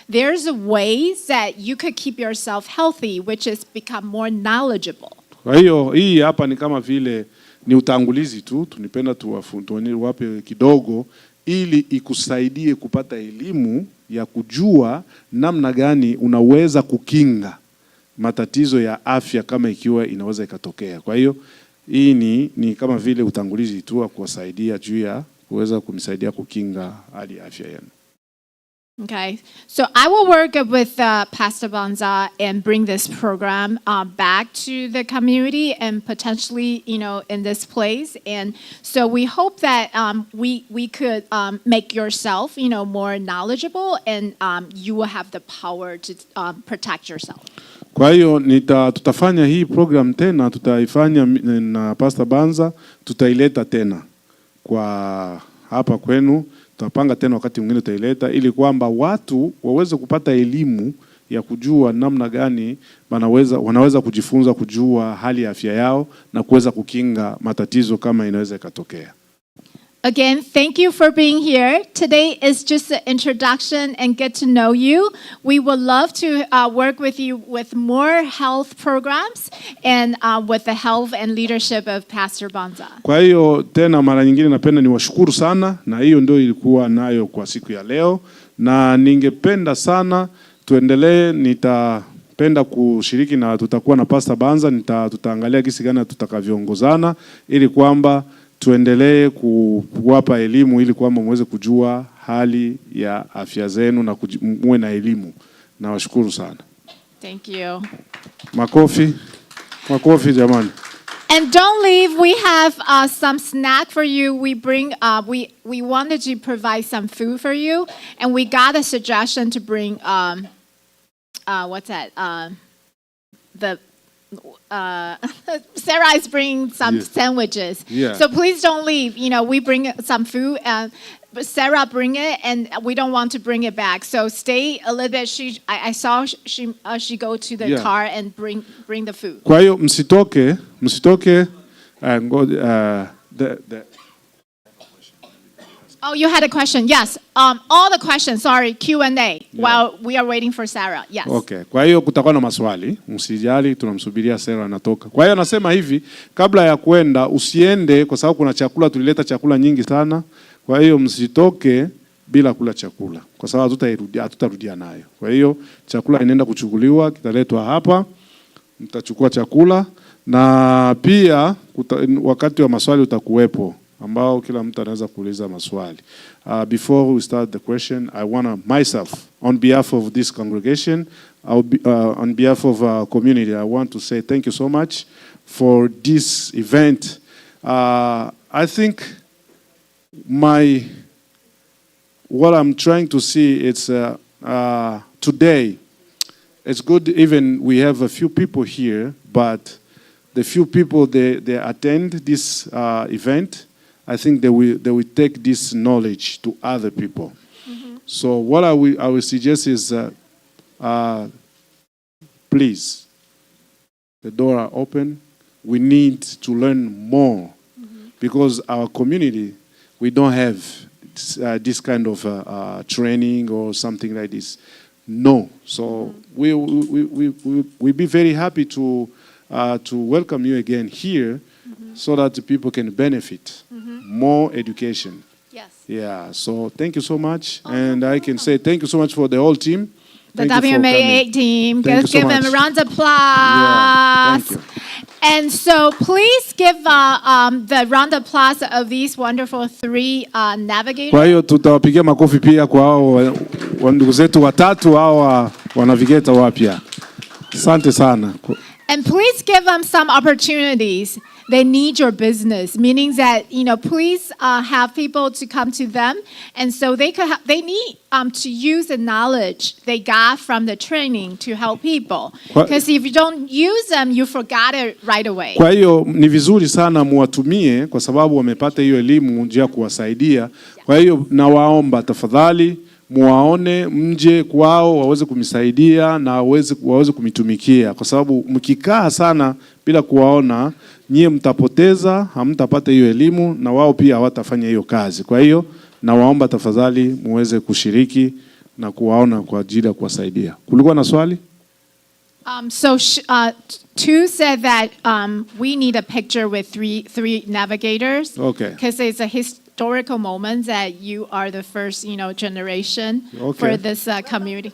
there's ways that you could keep yourself healthy, which is become more knowledgeable. Kwa hiyo hii hapa ni kama vile ni utangulizi tu, tunipenda tuwape kidogo ili ikusaidie kupata elimu ya kujua namna gani unaweza kukinga matatizo ya afya kama ikiwa inaweza ikatokea. Kwa hiyo hii ni kama vile utangulizi tu wa kuwasaidia juu ya kuweza kunisaidia kukinga hali ya afya yenu. Okay, so I will work with Pastor Banza and bring this program back to the community and potentially, in this place. And so we hope that we could make yourself, more knowledgeable and you will have the power to protect yourself. Kwa hiyo tutafanya hii program tena, tutaifanya na Pastor Banza, tutaileta tena kwa hapa kwenu. Tutapanga tena wakati mwingine tutaileta ili kwamba watu waweze kupata elimu ya kujua namna gani wanaweza kujifunza kujua hali ya afya yao na kuweza kukinga matatizo kama inaweza ikatokea. Again, thank you for being here. Today is just an introduction and get to know you. We would love to work with you with more health programs and with the help and leadership of Pastor Bonza. Kwa hiyo tena mara nyingine napenda niwashukuru sana, na hiyo ndio ilikuwa nayo kwa siku ya leo, na ningependa sana tuendelee. Nitapenda kushiriki na tutakuwa na Pastor Bonza, tutaangalia jinsi gani tutakavyoongozana ili kwamba tuendelee kuwapa elimu ili kwamba muweze kujua hali ya afya zenu na muwe na elimu. Nawashukuru sana. Thank you. Makofi. Makofi jamani. And don't leave. We have some snack for you. We bring. We wanted to provide some food for you, and we got a suggestion to bring. What's that? Sarah is bringing some sandwiches. Yeah. So please don't leave. You know, we bring some food, and Sarah bring it, and we don't want to bring it back. So stay a little bit. I saw she go to the car and bring the food. Kwa hiyo msitoke. Oh, you had a question. Yes. All the questions. Sorry, Q&A. While we are waiting for Sarah. Yes. Okay. Kwa hiyo kutakuwa na maswali. Msijali, tunamsubiria Sarah anatoka. Kwa hiyo nasema hivi, kabla ya kwenda usiende kwa sababu kuna chakula, tulileta chakula nyingi sana. Kwa hiyo msitoke bila kula chakula kwa sababu hatutarudia nayo. Kwa hiyo chakula inaenda kuchukuliwa, kitaletwa hapa. Mtachukua chakula na pia wakati wa maswali utakuwepo ambao kila mtu anaweza kuuliza maswali. Before we start the question, I want to myself, on behalf of this congregation, on behalf of our community, I want to say thank you so much for this event. I think what I'm trying to see, it's today, it's good even we have a few people here, but the few people they attend this event, I think they will take this knowledge to other people. Mm-hmm. So what I will suggest is, please, the door are open. We need to learn more because our community, we don't have this kind of training or something like this. No. So we'll be very happy to welcome you again here so that the people can benefit. More education. Yes. Yeah, so thank you so much. And I can say thank you so much for the whole team. The WMA team. Give them a round of applause. Yeah, thank you. And so please give the round of applause of these wonderful three navigators. Kwa hiyo tutawapigia makofi pia kwa hao ndugu zetu watatu hao wanavigator wapya. Asante sana. And please give them some opportunities. They need your business, meaning that, please have people to come to them. And so they need to use the knowledge they got from the training to help people. Because if you don't use them, you forgot it right away. Kwa hiyo ni vizuri sana muwatumie kwa sababu wamepata hiyo elimu njia kuwasaidia. Kwa hiyo nawaomba tafadhali muwaone mje kwao waweze kumisaidia na waweze kumitumikia kwa sababu mkikaa sana bila kuwaona nyie mtapoteza, hamtapata hiyo elimu na wao pia hawatafanya hiyo kazi. Kwa hiyo nawaomba tafadhali muweze kushiriki na kuwaona kwa ajili ya kuwasaidia. Kulikuwa na swali? Two said that we need a picture with three navigators. Okay. Because it's a historical moment that you are the first, generation for this community.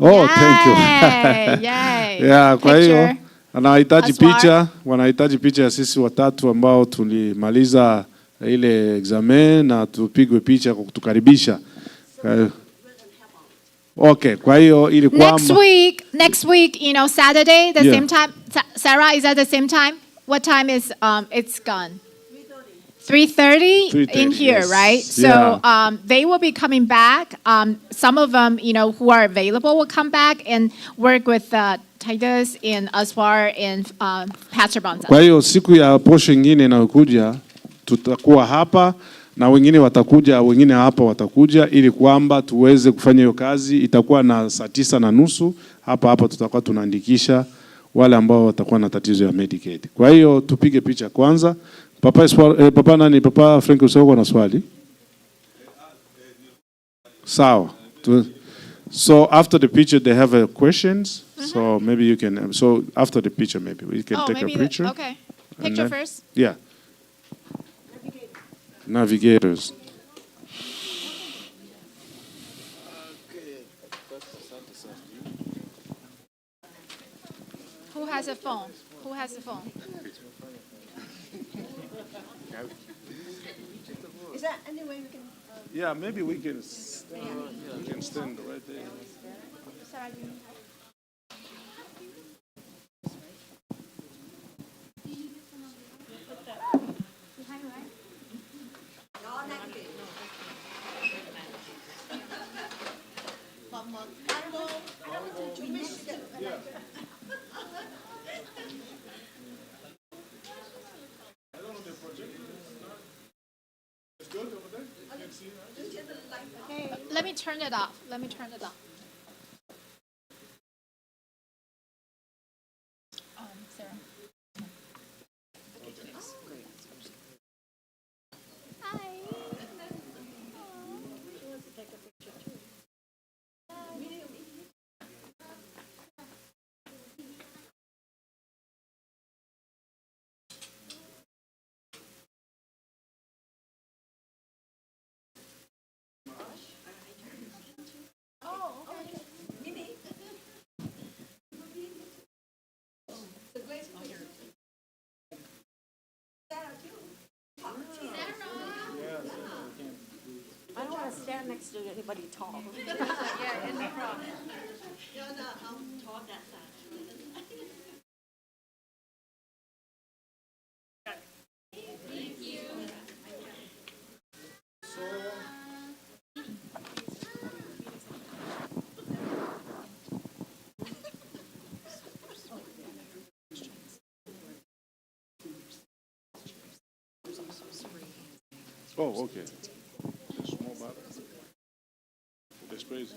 Oh, Yay! thank you. Yay! Yeah, kwa hiyo wanahitaji picha ya sisi watatu ambao tulimaliza ile examen na tupigwe picha kwa kutukaribisha. Okay, kwa hiyo ili kwamba next week, Saturday, the same time. Sarah, is at the same time? What time is it's gone? 3:30 in here, yes. right? So they will be coming back. Some of them, who are available will come back and work with Titus and Aswar and Pastor Bonza. Kwa hiyo siku ya posho nyingine inayokuja tutakuwa hapa na wengine watakuja, wengine hapa watakuja ili kwamba tuweze kufanya hiyo kazi. Itakuwa na 9:30 hapa tutakuwa tunaandikisha wale ambao watakuwa na tatizo ya Medicaid. Kwa hiyo tupige picha kwanza Papa nani? Papa Frank, uko na swali? Sawa. So after the picture, they have questions. So maybe you can. So after the picture, maybe we can take a picture. Okay. And Picture then- first. Yeah. Navigators. Who has a phone? Who has a phone? Is that any way we can? Yeah, maybe we can. We can stand right there. Let me turn it off. Let me turn it off. Sarah. Hi. I don't want to stand next to anybody tall. Oh, okay. Small bottle. The sprays.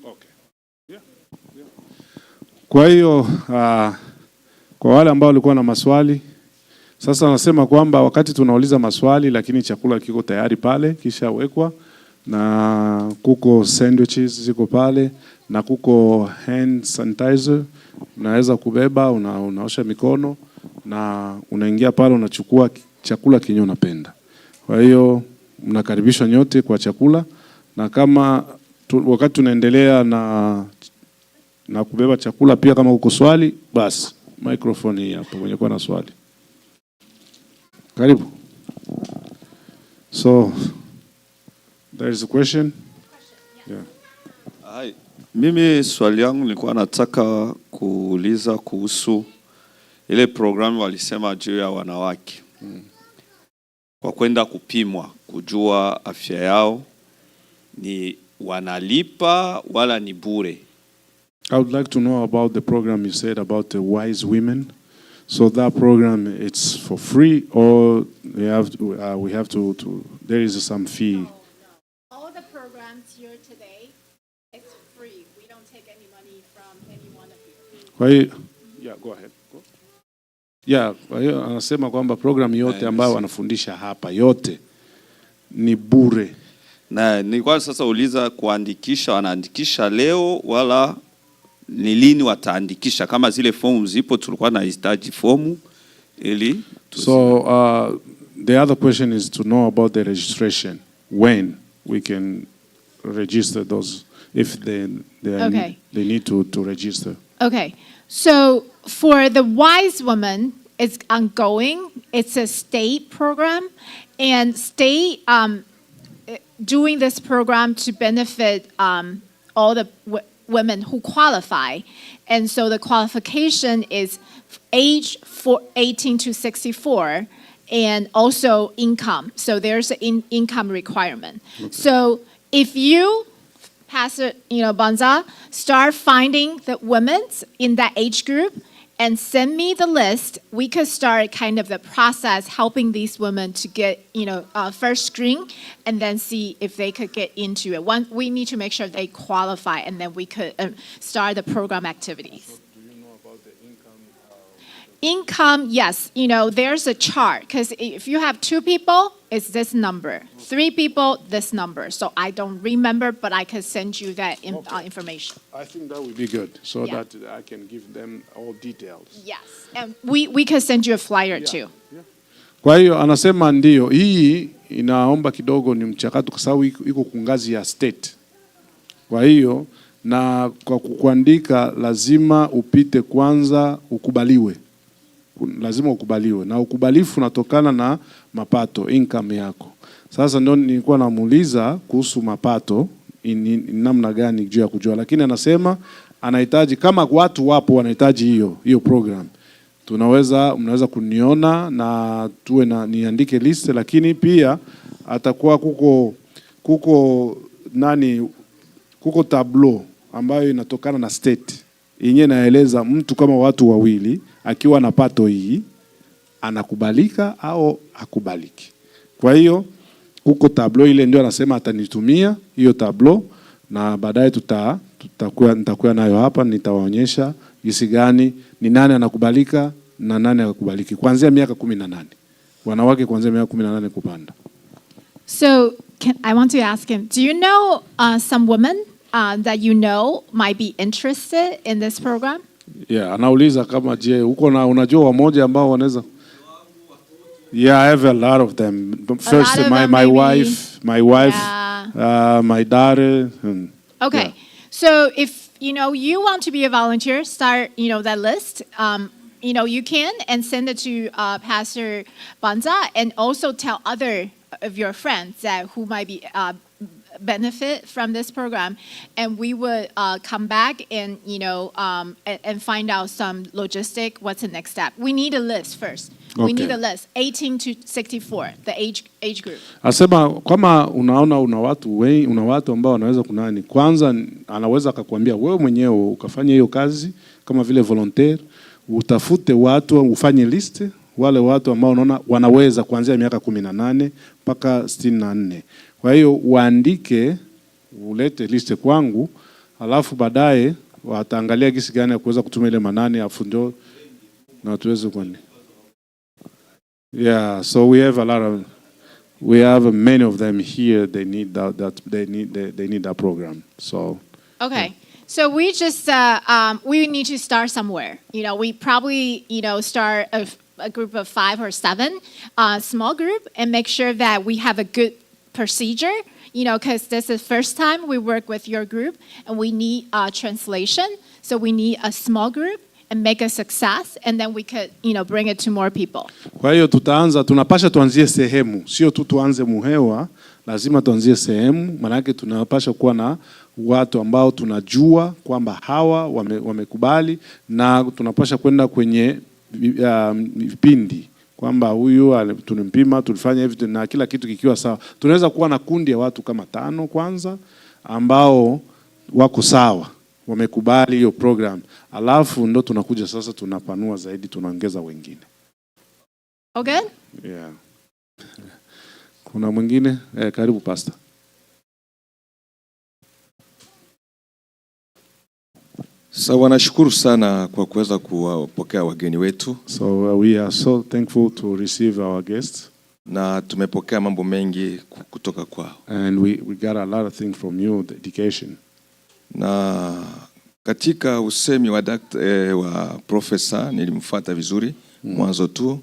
Okay. Yeah. Yeah. Kwa hiyo kwa wale ambao walikuwa na maswali, sasa nasema kwamba wakati tunauliza maswali, lakini chakula kiko tayari pale, kisha wekwa na kuko sandwiches ziko pale na kuko hand sanitizer, unaweza kubeba, unaosha mikono na unaingia pale unachukua chakula kinyo unapenda. Kwa hiyo mnakaribishwa nyote kwa chakula, na kama wakati tunaendelea na kubeba chakula pia, kama uko swali basi microphone hii hapa kwenye kwa na swali. Karibu. So there is a question. Yeah. Hai, mimi swali yangu nilikuwa nataka kuuliza kuhusu ile programu walisema juu ya wanawake kwa kwenda kupimwa kujua afya yao, ni wanalipa wala ni bure? I would like to know about the program you said about the wise women. So that program, it's for free, or we have to there is some fee? All the programs here today, it's free. We don't take any money from any one of you. Kwa hiyo, yeah, go ahead. Go. Yeah, kwa hiyo anasema kwamba program yote ambayo wanafundisha hapa yote ni bure. Na nilikuwa sasa uliza kuandikisha, wanaandikisha leo wala ni lini wataandikisha? Kama zile fomu zipo, tulikuwa na hitaji fomu ili So the other question is to know about the registration. When we can register those, if they need to register. Okay, so for the Wise Woman, it's ongoing. It's a state program, and state doing this program to benefit all the women who qualify. And so the qualification is age 18 to 64 and also income. So there's an income requirement. Okay. So if you, Pastor Banza, start finding the women in that age group and send me the list, we could start kind of the process helping these women to get, first screen and then see if they could get into it. We need to make sure they qualify, and then we could start the program activities. So do you know about the income income, yes, you know, there's a chart, because if you have 2 people, it's this number. 3 people, this number. So I don't remember, but I can send you that information. I think that would be good, so Yeah. that I can give them all details. Yes, and we can send you a flyer too. Kwa hiyo anasema ndio, hii inaomba kidogo ni mchakato kwa sababu iko kungazi ya state. Kwa hiyo na kwa kuandika lazima upite kwanza ukubaliwe. Lazima ukubaliwe na ukubalifu unatokana na mapato, income yako. Sasa ndio nilikuwa namuuliza kuhusu mapato ni namna gani juu ya kujua, lakini anasema anahitaji kama watu wapo wanahitaji hiyo program. Mnaweza kuniona na tuwe na niandike list, lakini pia atakuwa kuko tableau ambayo inatokana na state. Yenyewe naeleza mtu kama watu wawili akiwa na pato hii anakubalika au hakubaliki. Kwa hiyo kuko tableau ile ndio anasema atanitumia hiyo tableau na baadaye nitakuwa nayo hapa, nitawaonyesha jinsi gani ni nani anakubalika na nani hakubaliki kuanzia miaka 18. Wanawake kuanzia miaka 18 kupanda. So I want to ask him, do you know some women that you know might be interested in this program? Yeah, anauliza kama je, unajua wamoja ambao wanaweza. Yeah, I have a lot of them. First, my wife, Yeah. my daughter. Okay. Yeah. So if you want to be a volunteer, start that list. You can and send it to Pastor Banza, and also tell other of your friends who might be benefit from this program, and we would come back and and find out some logistic. What's the next step? We need a list first. We need a list. 18 to 64, the age group. Asema kama unaona una watu ambao wanaweza kunani, kwanza anaweza akakwambia wewe mwenyewe ukafanya hiyo kazi kama vile volunteer, utafute watu ufanye list wale watu ambao unaona wanaweza kuanzia miaka 18 mpaka 64. Kwa hiyo uandike, ulete list kwangu, alafu baadaye wataangalia gisi gani ya kuweza kutuma ile manani afu ndio na tuweze kwani. Yeah, so we have many of them here. They need they need that program. So okay. So we just we need to start somewhere. We probably start a group of 5 or 7, small group, and make sure that we have a good procedure. Because this is the first time we work with your group, and we need translation. So we need a small group and make a success, and then we could bring it to more people. Kwa hiyo tunapasha tuanzie sehemu, sio tu tuanze muhewa, lazima tuanzie sehemu, maana yake tunapasha kuwa na watu ambao tunajua kwamba hawa wamekubali, na tunapasha kwenda kwenye vipindi kwamba huyu tulimpima, tulifanya hivi na kila kitu kikiwa sawa. Tunaweza kuwa na kundi ya watu kama 5 kwanza ambao wako sawa, wamekubali hiyo program. Alafu ndo tunakuja sasa tunapanua zaidi, tunaongeza wengine. Okay? Yeah. Kuna mwingine? Karibu pastor. So nashukuru sana kwa kuweza kuwapokea wageni wetu. So we are so thankful to receive our guests. Na tumepokea mambo mengi kutoka kwao. And we got a lot of things from you, the education. Na katika usemi wa profesa nilimfuata vizuri mwanzo tu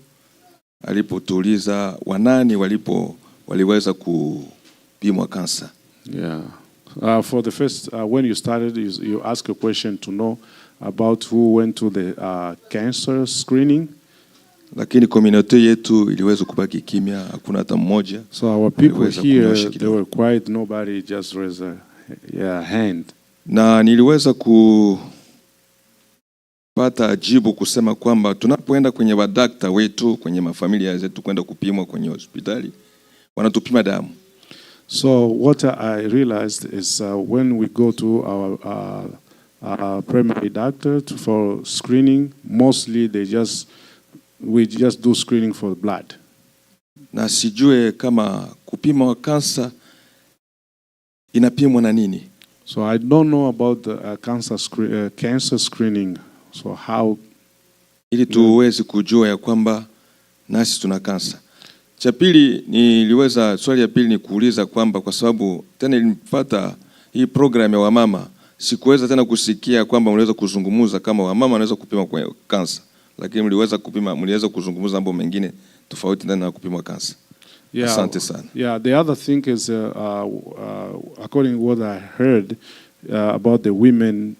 alipotuuliza wanani waliweza kupimwa kansa. Yeah. For the first, when you started, you asked a question to know about who went to the cancer screening. Lakini community yetu iliweza kubaki kimya, hakuna hata mmoja. So our people here, they were quiet, nobody just raised a hand. Na niliweza kupata jibu kusema kwamba tunapoenda kwenye wadakta wetu, kwenye mafamilia zetu kwenda kupimwa kwenye hospitali, wanatupima damu. So what I realized is when we go to our primary doctor for screening, mostly we just do screening for blood. Na sijue kama kupima kansa inapimwa na nini. So I don't know about the cancer screening. So how ili tuweze kujua ya kwamba nasi tuna kansa. Cha pili swali ya pili ni kuuliza kwamba kwa sababu tena nilipata hii program ya wamama, sikuweza tena kusikia kwamba mliweza kuzungumza kama wamama wanaweza kupima kwa kansa, lakini mliweza kuzungumza mambo mengine tofauti tena na kupima kansa. Asante sana. Yeah, the other thing is according to what I heard about the women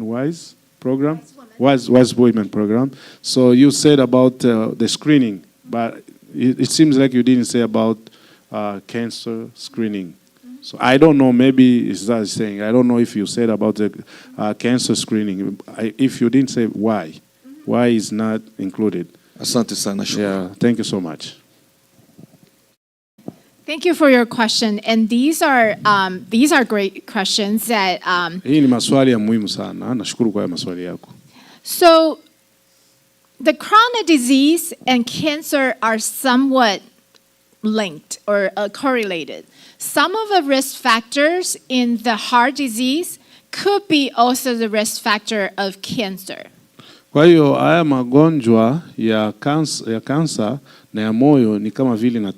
wise program, wise women program. So you said about the screening, but it seems like you didn't say about cancer screening. So I don't know, maybe it's that saying, I don't know if you said about the cancer screening. If you didn't say why is not included? Asante sana. Yeah, thank you so much. Thank you for your question, and these are great questions that. Hii ni maswali ya muhimu sana. Nashukuru kwa maswali yako. So, the chronic disease and cancer are somewhat linked or correlated. Some of the risk factors in the heart disease could be also the risk factor of cancer. Kwa hiyo haya magonjwa ya kansa na ya moyo ni kama vile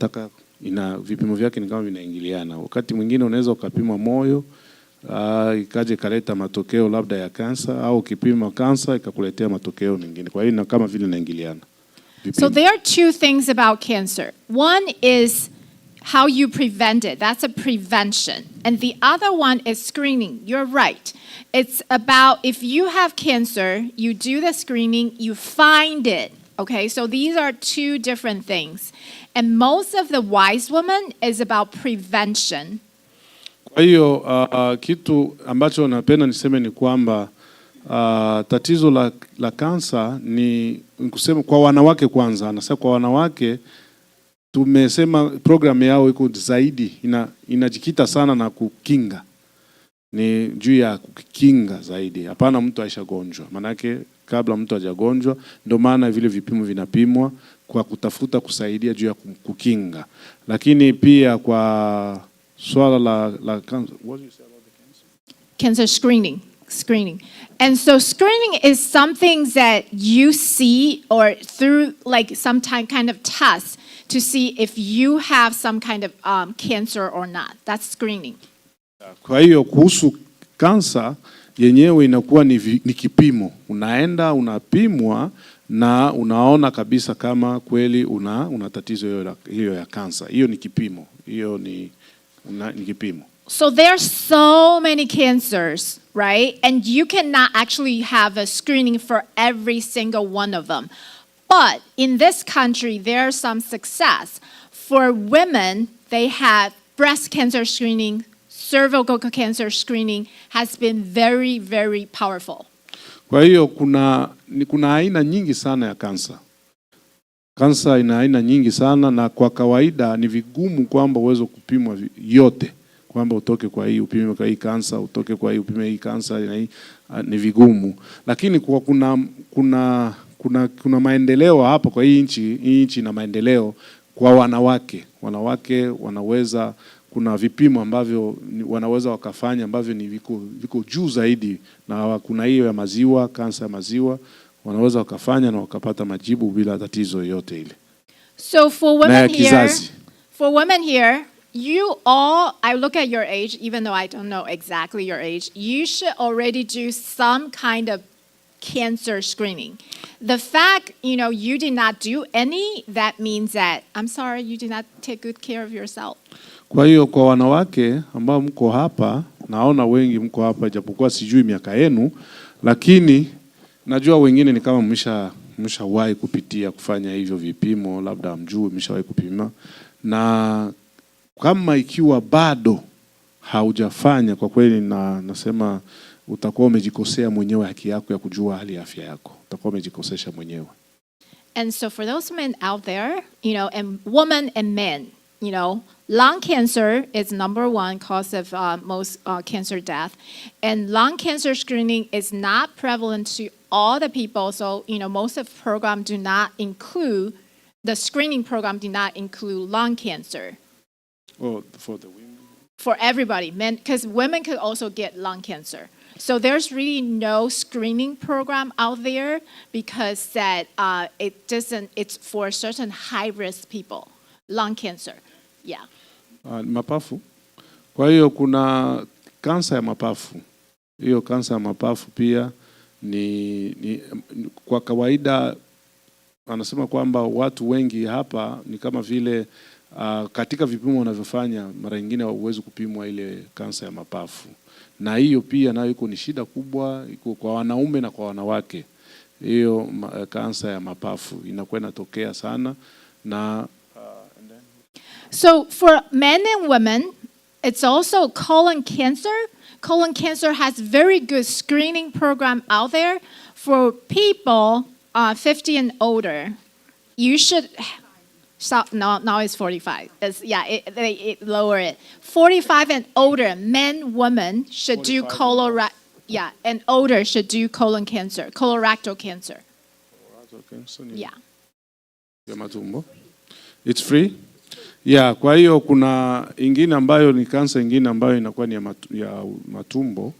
vipimo vyake ni kama vinaingiliana. Wakati mwingine unaweza ukapima moyo ikaje kaleta matokeo labda ya kansa, au ukipima kansa ikakuletea matokeo mengine. Kwa hiyo kama vile inaingiliana. So there are two things about cancer. One is how you prevent it. That's a prevention. And the other one is screening. You're right. It's about if you have cancer, you do the screening, you find it. Okay, so these are two different things. And most of the wise women is about prevention. Kwa hiyo kitu ambacho napenda niseme ni kwamba tatizo la kansa ni kusema kwa wanawake kwanza. Anasema kwa wanawake tumesema program yao iko zaidi inajikita sana na kukinga. Ni juu ya kukinga zaidi. Hapana mtu aishagonjwa. Manake kabla mtu hajagonjwa ndio maana vile vipimo vinapimwa kwa kutafuta kusaidia juu ya kukinga. Lakini pia kwa swala la cancer, what do you say about the cancer? Cancer screening. And so screening is something that you see or through like some kind of test to see if you have some kind of cancer or not. That's screening. Kwa hiyo kuhusu kansa yenyewe inakuwa ni kipimo. Unaenda unapimwa na unaona kabisa kama kweli una tatizo hiyo ya kansa. Hiyo ni kipimo. Hiyo ni kipimo. So there are so many cancers, right? And you cannot actually have a screening for every single one of them. But in this country, there's some success. For women, they have breast cancer screening, cervical cancer screening has been very, very powerful. Kwa hiyo kuna aina nyingi sana ya kansa. Kansa ina aina nyingi sana na kwa kawaida ni vigumu kwamba uweze kupimwa yote. Kwamba utoke kwa hii upime kwa hii kansa, utoke kwa hii upime hii kansa, ni vigumu. Lakini kwa kuna maendeleo hapa kwa hii nchi na maendeleo kwa wanawake. Wanawake wanaweza, kuna vipimo ambavyo wanaweza wakafanya ambavyo ni viko juu zaidi, na kuna hiyo ya maziwa, kansa ya maziwa, wanaweza wakafanya na wakapata majibu bila tatizo yote ile. So for women here, you all, I look at your age, even though I don't know exactly your age, you should already do some kind of cancer screening. The fact, you did not do any, that means that, I'm sorry, you did not take good care of yourself. Kwa hiyo kwa wanawake ambao mko hapa, naona wengi mko hapa japokuwa sijui miaka yenu, lakini najua wengine ni kama mshawahi kupitia kufanya hivyo vipimo, labda mjui mshawahi kupima, na kama ikiwa bado haujafanya, kwa kweli nasema utakuwa umejikosea mwenyewe haki yako ya kujua hali ya afya yako. Utakuwa umejikosesha mwenyewe. And so for those men out there, and women and men, lung cancer is number one cause of most cancer death. And lung cancer screening is not prevalent to all the people. So, most of the program do not include, the screening program do not include lung cancer. Oh, for the women? for everybody, men, because women could also get lung cancer. So there's really no screening program out there because that it's for certain high-risk people, lung cancer. Yeah. Mapafu. Kwa hiyo kuna kansa ya mapafu. Hiyo kansa ya mapafu pia ni kwa kawaida anasema kwamba watu wengi hapa ni kama vile katika vipimo wanavyofanya mara nyingine hauwezi kupimwa ile kansa ya mapafu. Na hiyo pia nayo iko ni shida kubwa, iko kwa wanaume na kwa wanawake. Hiyo kansa ya mapafu inakuwa inatokea sana na So for men and women, it's also colon cancer. Colon cancer has very good screening program out there for people 50 and older. You should stop. Now it's 45. They lower it. 45 and older, men, women should do and older should do colon cancer, colorectal cancer. Yeah. Ya matumbo. It's free. Yeah, kwa hiyo kuna ingine ambayo ni kansa ingine ambayo inakuwa ni ya matumbo,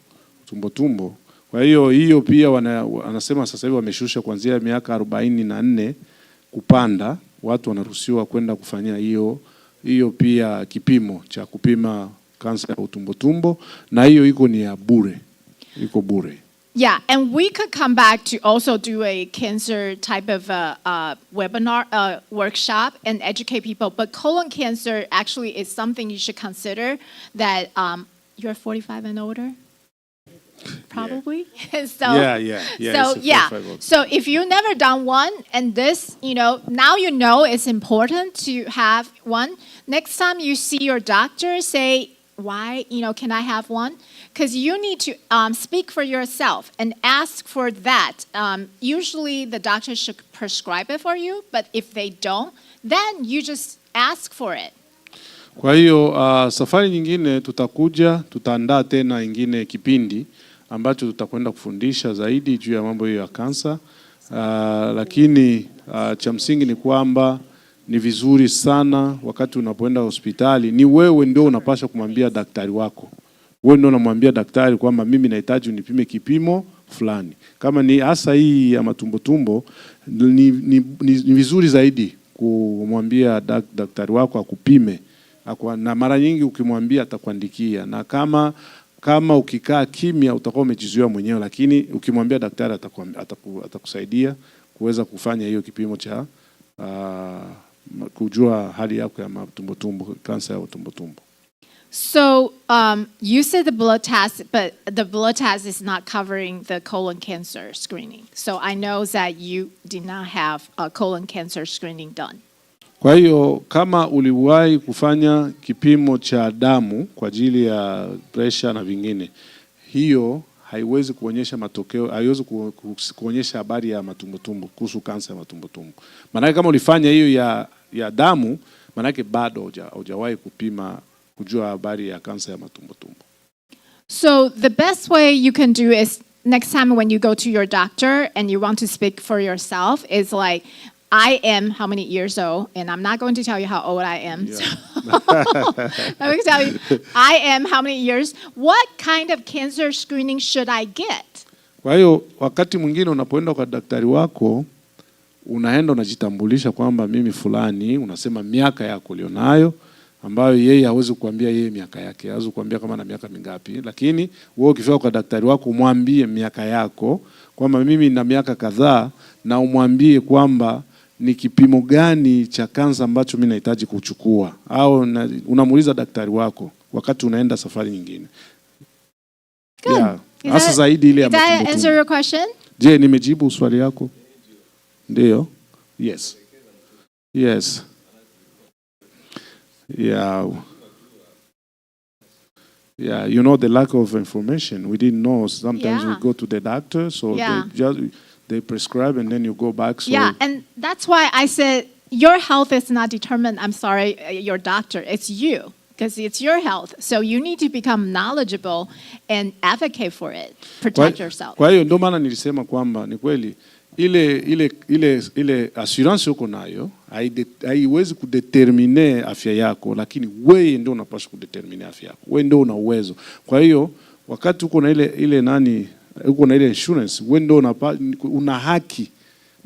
tumbo. Kwa hiyo pia wanasema sasa hivi wameshusha kuanzia miaka 44 kupanda, watu wanaruhusiwa kwenda kufanyia hiyo pia kipimo cha kupima kansa ya utumbo na hiyo iko ni ya bure. Iko bure. Yeah, and we could come back to also do a cancer type of webinar, workshop and educate people. But colon cancer actually is something you should consider that you're 45 and older, probably. Yeah. So if you've never done one and this, now it's important to have one. Next time you see your doctor, say, why, can I have one? Because you need to speak for yourself and ask for that. Usually the doctor should prescribe it for you, but if they don't, then you just ask for it. Kwa hiyo safari nyingine tutaandaa tena ingine kipindi ambacho tutakwenda kufundisha zaidi juu ya mambo ya kansa. Lakini cha msingi ni kwamba ni vizuri sana wakati unapoenda hospitali, ni wewe ndio unapaswa kumwambia daktari wako. Wewe ndio unamwambia daktari kwamba mimi nahitaji unipime kipimo fulani. Kama ni hasa hii ya matumbo, ni vizuri zaidi kumwambia daktari wako akupime. Na mara nyingi ukimwambia atakuandikia. Na kama ukikaa kimya utakuwa umejizuia mwenyewe, lakini ukimwambia daktari atakusaidia kuweza kufanya hiyo kipimo cha kujua hali yako ya matumbo, kansa ya utumbo. So you said the blood test, but the blood test is not covering the colon cancer screening. So I know that you did not have a colon cancer screening done. Kwa hiyo kama uliwahi kufanya kipimo cha damu kwa ajili ya pressure na vingine, hiyo haiwezi kuonyesha matokeo, haiwezi kuonyesha habari ya matumbo kuhusu kansa ya matumbo. Maana kama ulifanya hiyo ya damu, maana bado hujawahi kupima kujua habari ya kansa ya matumbo. So the best way you can do is next time when you go to your doctor and you want to speak for yourself is like, I am how many years old, and I'm not going to tell you how old I am. Yeah. Let me tell you, I am how many years. What kind of cancer screening should I get? Kwa hiyo wakati mwingine unapoenda kwa daktari wako, unaenda unajitambulisha kwamba mimi fulani, unasema miaka yako ulionayo, ambayo yeye hawezi kukuambia yeye miaka yake, hawezi kukuambia kama na miaka mingapi, lakini wewe ukifika kwa daktari wako umwambie miaka yako kwamba mimi na miaka kadhaa, na umwambie kwamba ni kipimo gani cha kansa ambacho mimi nahitaji kuchukua, au unamuuliza daktari wako wakati unaenda safari nyingine. Good. Hasa zaidi ile ya matumbo. Did I answer your question? Je, nimejibu swali yako? Ndio. Yes. Yes. Yeah. Yeah, the lack of information. We didn't know. Sometimes we go to the doctor, so they prescribe and then you go back. So yeah, and that's why I said your health is not determined, I'm sorry, your doctor. It's you, because it's your health. So you need to become knowledgeable and advocate for it. Protect yourself. Kwa hiyo ndio maana nilisema kwamba ni kweli ile assurance uko nayo haiwezi kudetermine afya yako, lakini wewe ndio unapaswa kudetermine afya yako. Wewe ndio una uwezo. Kwa hiyo wakati uko na uko na ile insurance, wewe ndio una haki.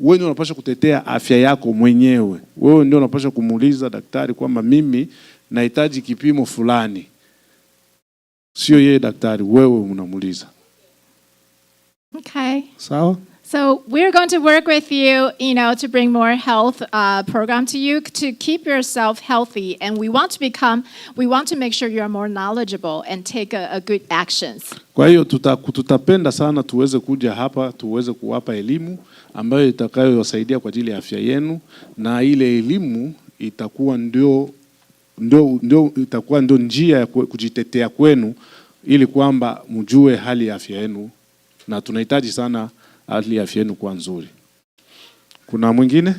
Wewe ndio unapaswa kutetea afya yako mwenyewe. Wewe ndio unapaswa kumuuliza daktari kwamba mimi nahitaji kipimo fulani. Sio yeye daktari, wewe unamuuliza. Okay. Sawa? So we're going to work with you, to bring more health program to you to keep yourself healthy, and we want to make sure you are more knowledgeable and take a good actions. Kwa hiyo tutapenda sana tuweze kuja hapa tuweze kuwapa elimu ambayo itakayowasaidia kwa ajili ya afya yenu, na ile elimu itakuwa ndio njia ya kujitetea kwenu ili kwamba mjue hali ya afya yenu, na tunahitaji sana hali ya afya yenu kuwa nzuri. Kuna mwingine?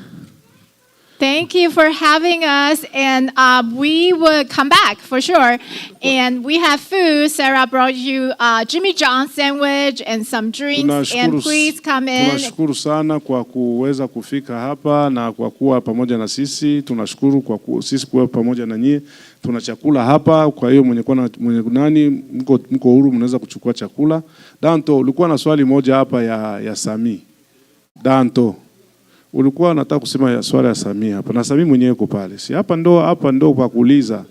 Thank you for having us, and we will come back for sure. And we have food. Sarah brought you Jimmy John sandwich and some drinks, and please come in. Tunashukuru sana kwa kuweza kufika hapa na kwa kuwa pamoja na sisi. Tunashukuru kwa sisi kuwa pamoja na nyie. Tuna chakula hapa, kwa hiyo mwenye mko huru mnaweza kuchukua chakula. Danto, ulikuwa na swali moja hapa ya Sami. Danto, ulikuwa unataka kusema swali ya Sami hapa. Na Sami mwenyewe yuko pale. Si hapa ndo pa kuuliza.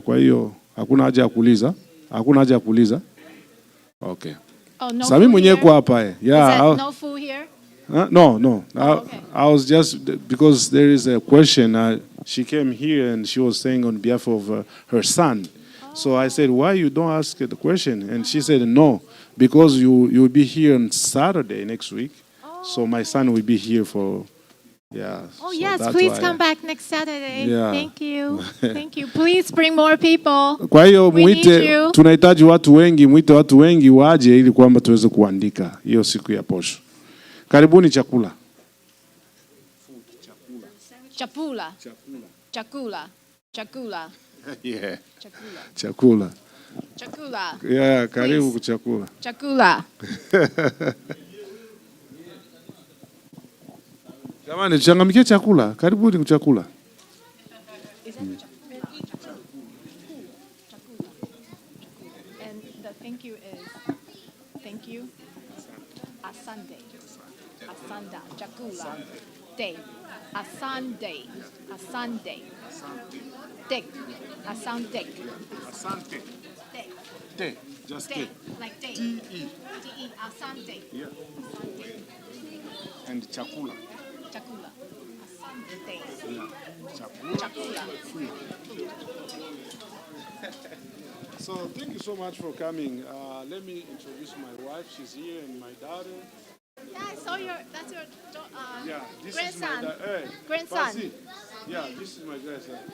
Kwa hiyo hakuna haja ya kuuliza. Hakuna haja ya kuuliza. Okay. Oh, no. Sami mwenyewe yuko hapa. Yeah. Is that no food here? No. Okay. I was just because there is a question. She came here and she was saying on behalf of her son. So I said, why you don't ask the question? And she said, no, because you will be here on Saturday next week. So my son will be here for, yeah. Oh, so yes, that's please why. come back next Saturday. Yeah. Thank you. Thank you. Please bring more people. Kwa hiyo We need you. tunahitaji mwite watu wengi waje ili kwamba tuweze kuandika hiyo siku ya posho. Karibuni chakula. Chakula. Yeah. Chakula. Yeah, karibu kuchakula. Chakula. Jamani, tuchangamkie chakula. Karibuni kuchakula. And the thank you is thank you. Asante. Asanda. Chakula. Day. Asante. Asante. Day. Asante. Asante. Day. Te, just Day. te. Like day. T-E. T-E. Asante. Yeah. Asante. And chakula. Chakula. Asante. Yeah. Chakula. Chakula. So thank you so much for coming. Let me introduce my wife. She's here, and my daughter. Yeah, I saw that's your Yeah, this grandson. is my Grandson. Fasi. Yeah, this is my grandson.